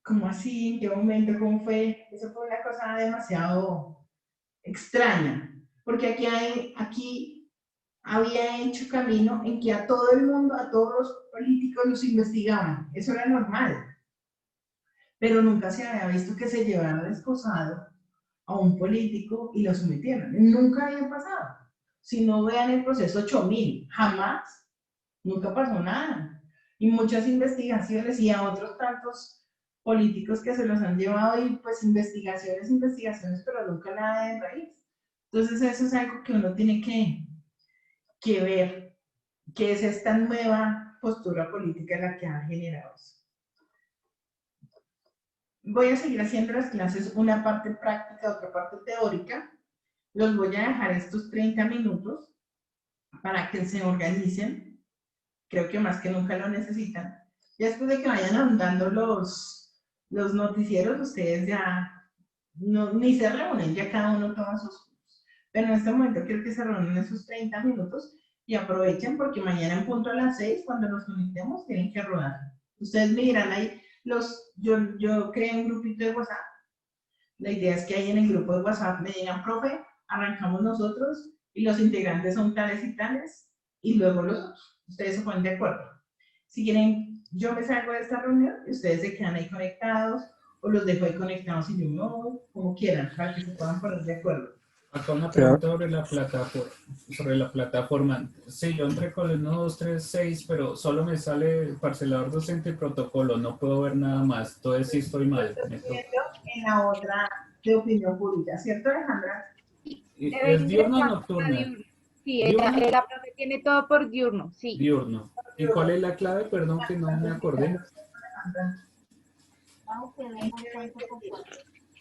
¿cómo así? ¿En qué momento? ¿Cómo fue? Eso fue una cosa demasiado extraña, porque aquí había hecho camino en que a todo el mundo, a todos los políticos los investigaban. Eso era normal. Pero nunca se había visto que se llevara desposado a un político y lo sometieran. Nunca había pasado. Si no vean el proceso 8000, jamás, nunca pasó nada. Y muchas investigaciones y a otros tantos políticos que se los han llevado y pues investigaciones, pero nunca nada de raíz. Entonces eso es algo que uno tiene que ver, que es esta nueva postura política la que ha generado eso. Voy a seguir haciendo las clases, una parte práctica, otra parte teórica. Los voy a dejar estos 30 minutos para que se organicen creo que más que nunca lo necesitan. Ya después de que vayan ahondando los noticieros, ustedes ya no, ni se reúnen, ya cada uno toma sus cursos. Pero en este momento quiero que se reúnen esos 30 minutos y aprovechen porque mañana en punto a las 6, cuando nos conectemos, tienen que rodar. Ustedes me dirán ahí, yo creé un grupito de WhatsApp. La idea es que ahí en el grupo de WhatsApp me digan, profe, arrancamos nosotros y los integrantes son tales y tales, y luego los otros. Ustedes se ponen de acuerdo. Si quieren, yo me salgo de esta reunión y ustedes se quedan ahí conectados, o los dejo ahí conectados y yo me voy, como quieran, para que se puedan poner de acuerdo. Acá una pregunta sobre la plataforma. Sí, yo entré con el 1, 2, 3, 6, pero solo me sale parcelador docente y protocolo. No puedo ver nada más. Entonces sí estoy mal. En la otra de opinión pública, ¿cierto, Alejandra? ¿Es diurno o nocturna? Sí, ¿Diurno? la profe tiene todo por diurno, sí. Diurno. ¿Y cuál es la clave? Perdón que no me acordé.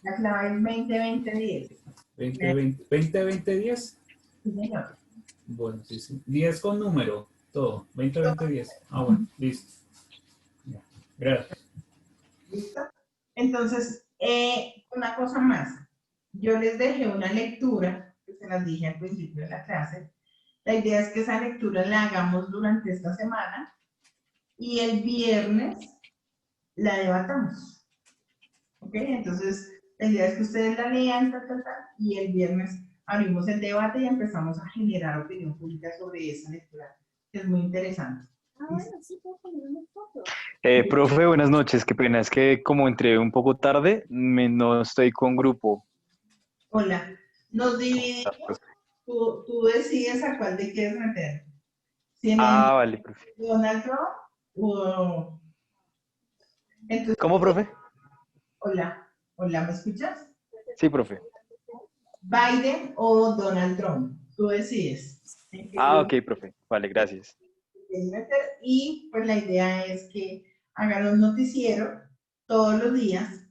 La clave es 20-20-10. 20-20-10. Sí, señor. Bueno, sí, sí. 10 con número, todo. 20-20-10. Ah, bueno, listo. Ya. Gracias. ¿Listo? Entonces, una cosa más. Yo les dejé una lectura, que se las dije al principio de la clase. La idea es que esa lectura la hagamos durante esta semana y el viernes la debatamos. ¿Ok? Entonces, la idea es que ustedes la lean, y el viernes abrimos el debate y empezamos a generar opinión pública sobre esa lectura, que es muy interesante. Profe, buenas noches. Qué pena, es que como entré un poco tarde, no estoy con grupo. Hola, nos dividimos, tú decides a cuál te quieres meter. Si en el Vale, profe. Donald Trump o... Entonces, ¿Cómo, profe? hola, ¿me escuchas? Sí, profe. Biden o Donald Trump, tú decides. Ok, profe. Vale, gracias. Y pues la idea es que hagan un noticiero todos los días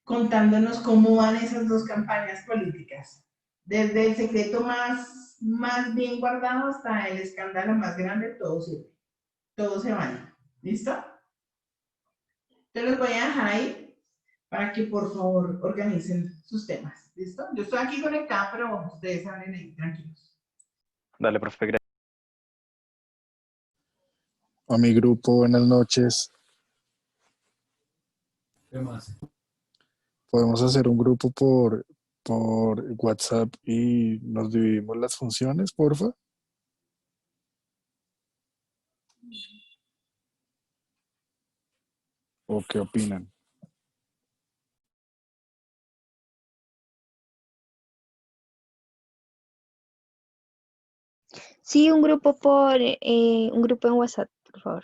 contándonos cómo van esas dos campañas políticas. Desde el secreto más bien guardado hasta el escándalo más grande, todo sirve. Todo se vale. ¿Listo? Te los voy a dejar ahí para que por favor organicen sus temas. ¿Listo? Yo estoy aquí conectada, pero ustedes hablen ahí, tranquilos. Dale, profe, gracias. A mi grupo, buenas noches. ¿Qué más? Podemos hacer un grupo por WhatsApp y nos dividimos las funciones, porfa. ¿O qué opinan? Sí, un grupo en WhatsApp, por favor.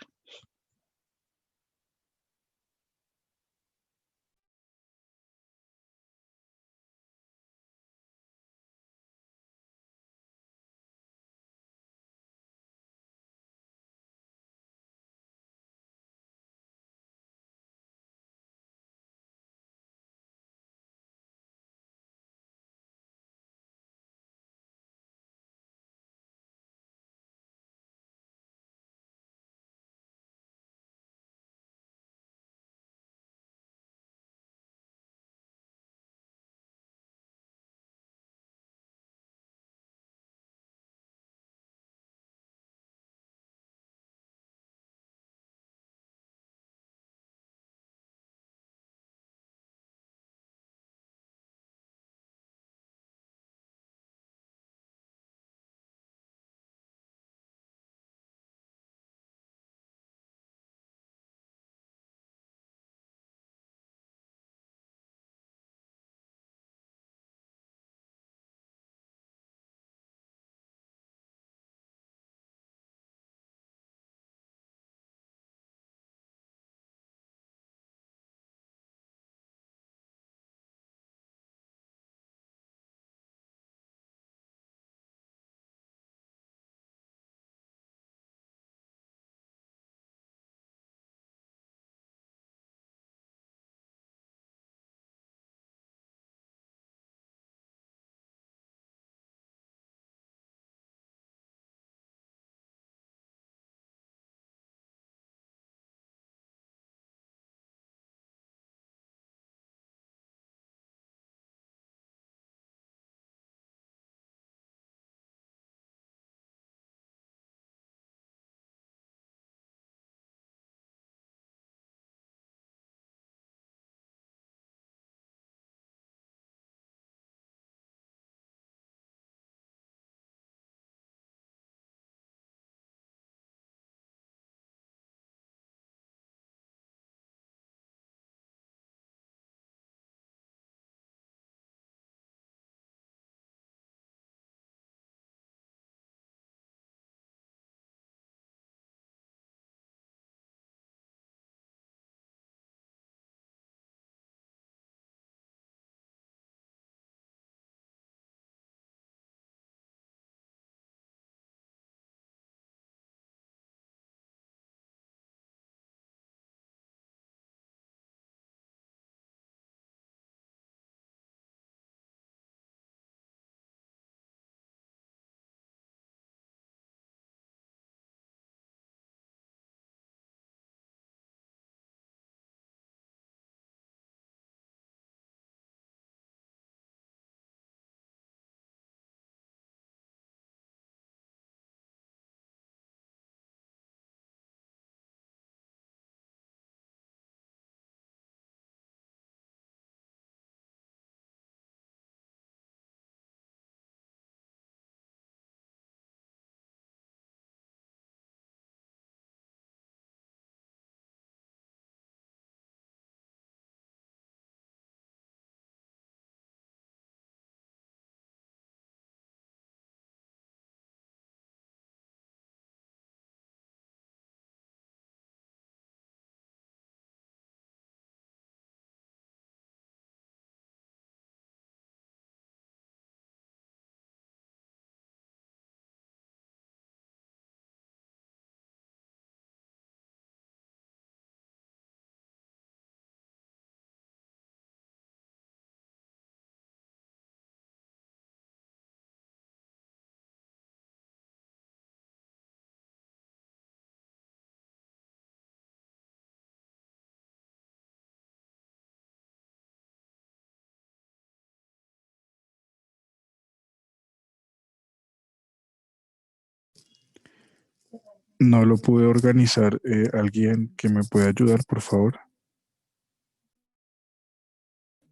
No lo pude organizar. ¿Alguien que me pueda ayudar, por favor?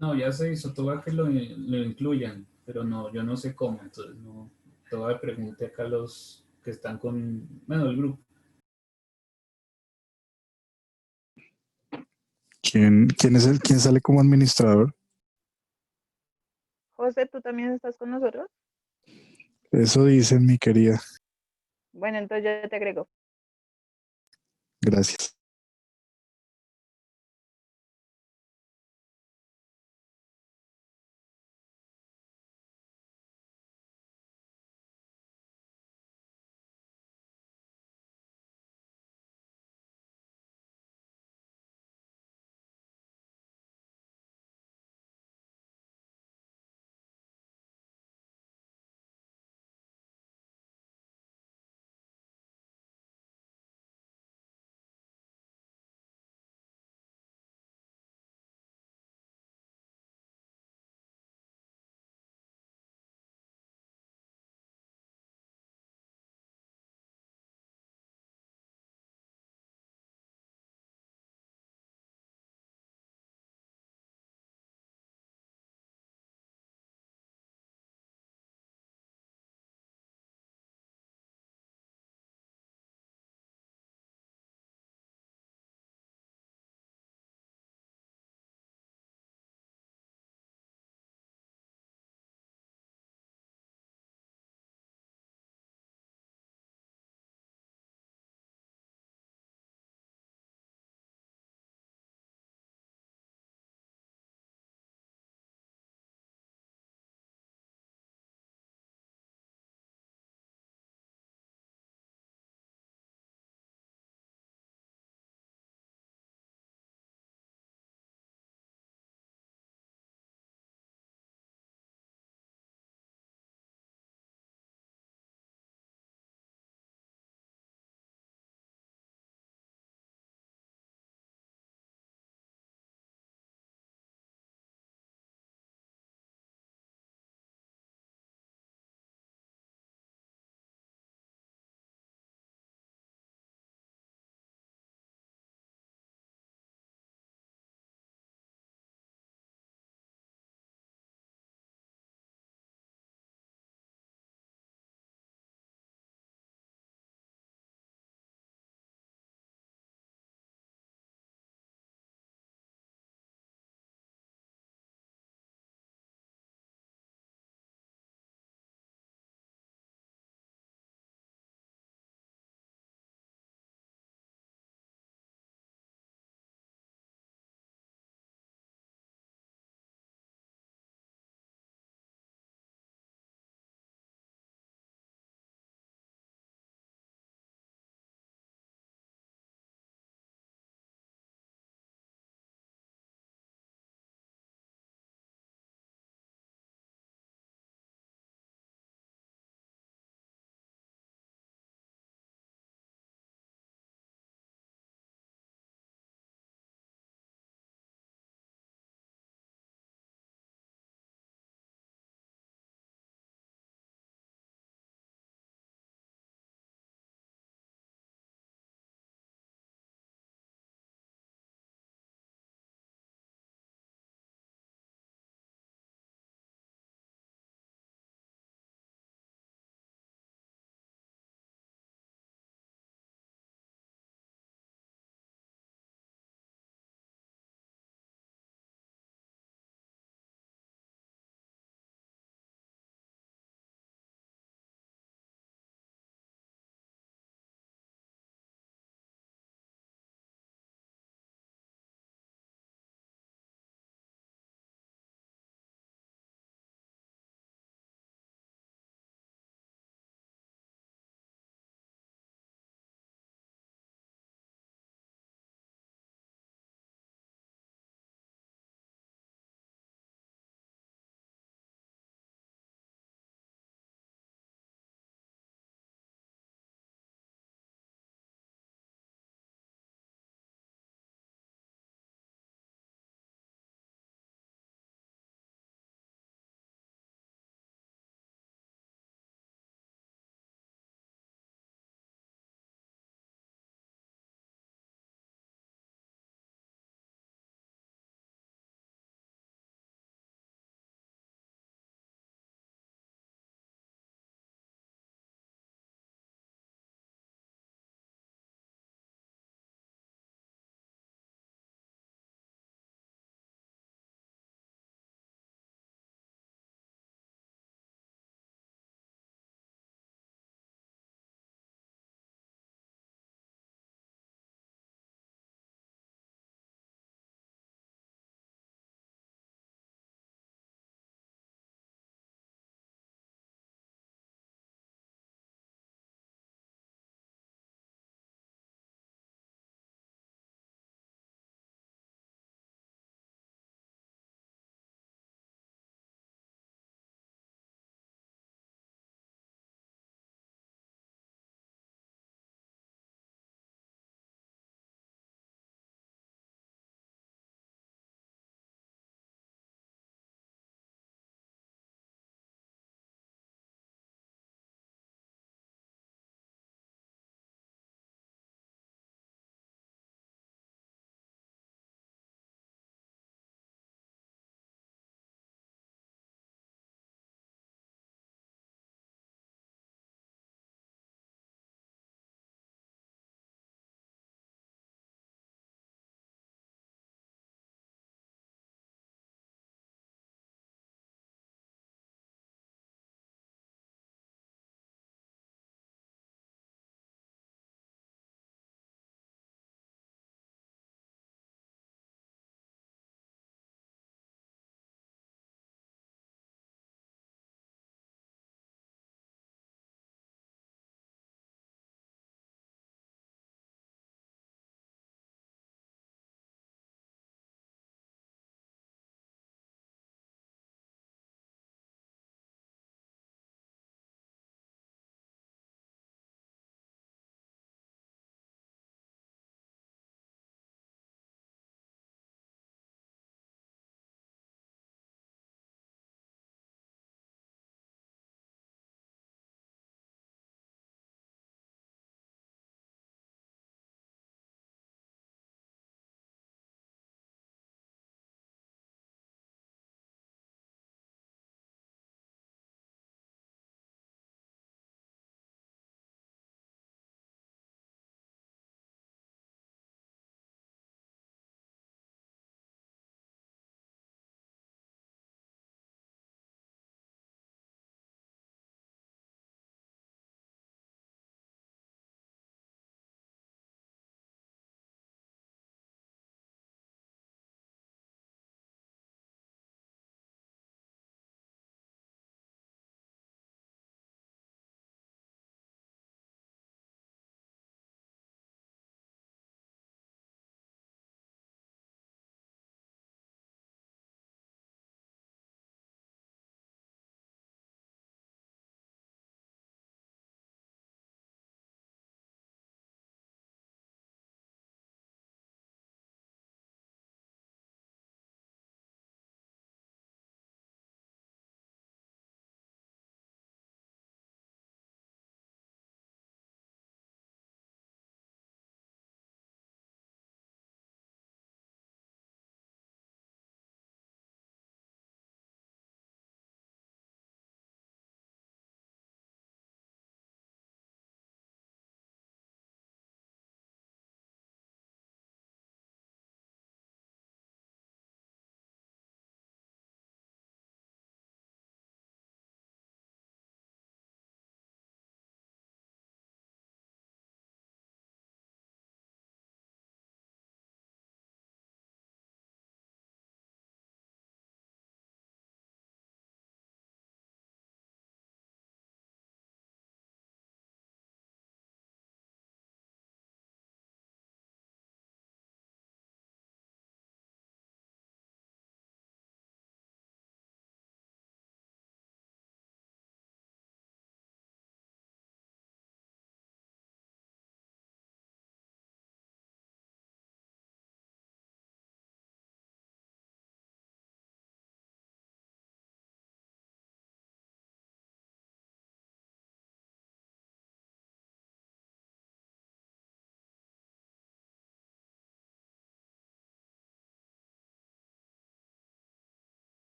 No, ya se hizo, toca que lo incluyan, pero no, yo no sé cómo, entonces no, toca preguntar acá a los que están con, bueno, el grupo. ¿Quién sale como administrador? José, ¿tú también estás con nosotros? Eso dicen, mi querida. Bueno, entonces ya te agrego. Gracias.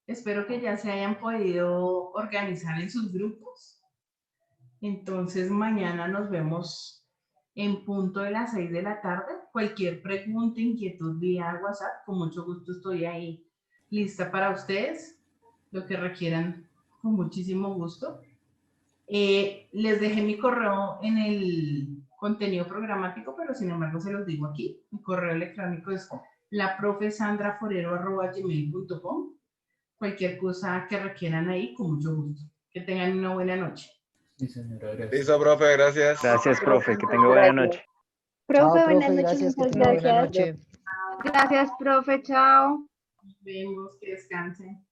Espero que ya se hayan podido organizar en sus grupos. Entonces mañana nos vemos en punto de las 6 de la tarde. Cualquier pregunta, inquietud vía WhatsApp, con mucho gusto estoy ahí lista para ustedes. Lo que requieran, con muchísimo gusto. Les dejé mi correo en el contenido programático, pero sin embargo se los digo aquí. Mi correo electrónico es laprofesandraforero@gmail.com. Cualquier cosa que requieran ahí, con mucho gusto. Que tengan una buena noche. Sí, señora, gracias. Listo, profe, gracias. Gracias, profe, que tenga buena noche. Chao, Profe, buenas profe, noches, gracias, que muchas tenga buena gracias. noche. Gracias, profe, chao. Nos vemos, que descansen.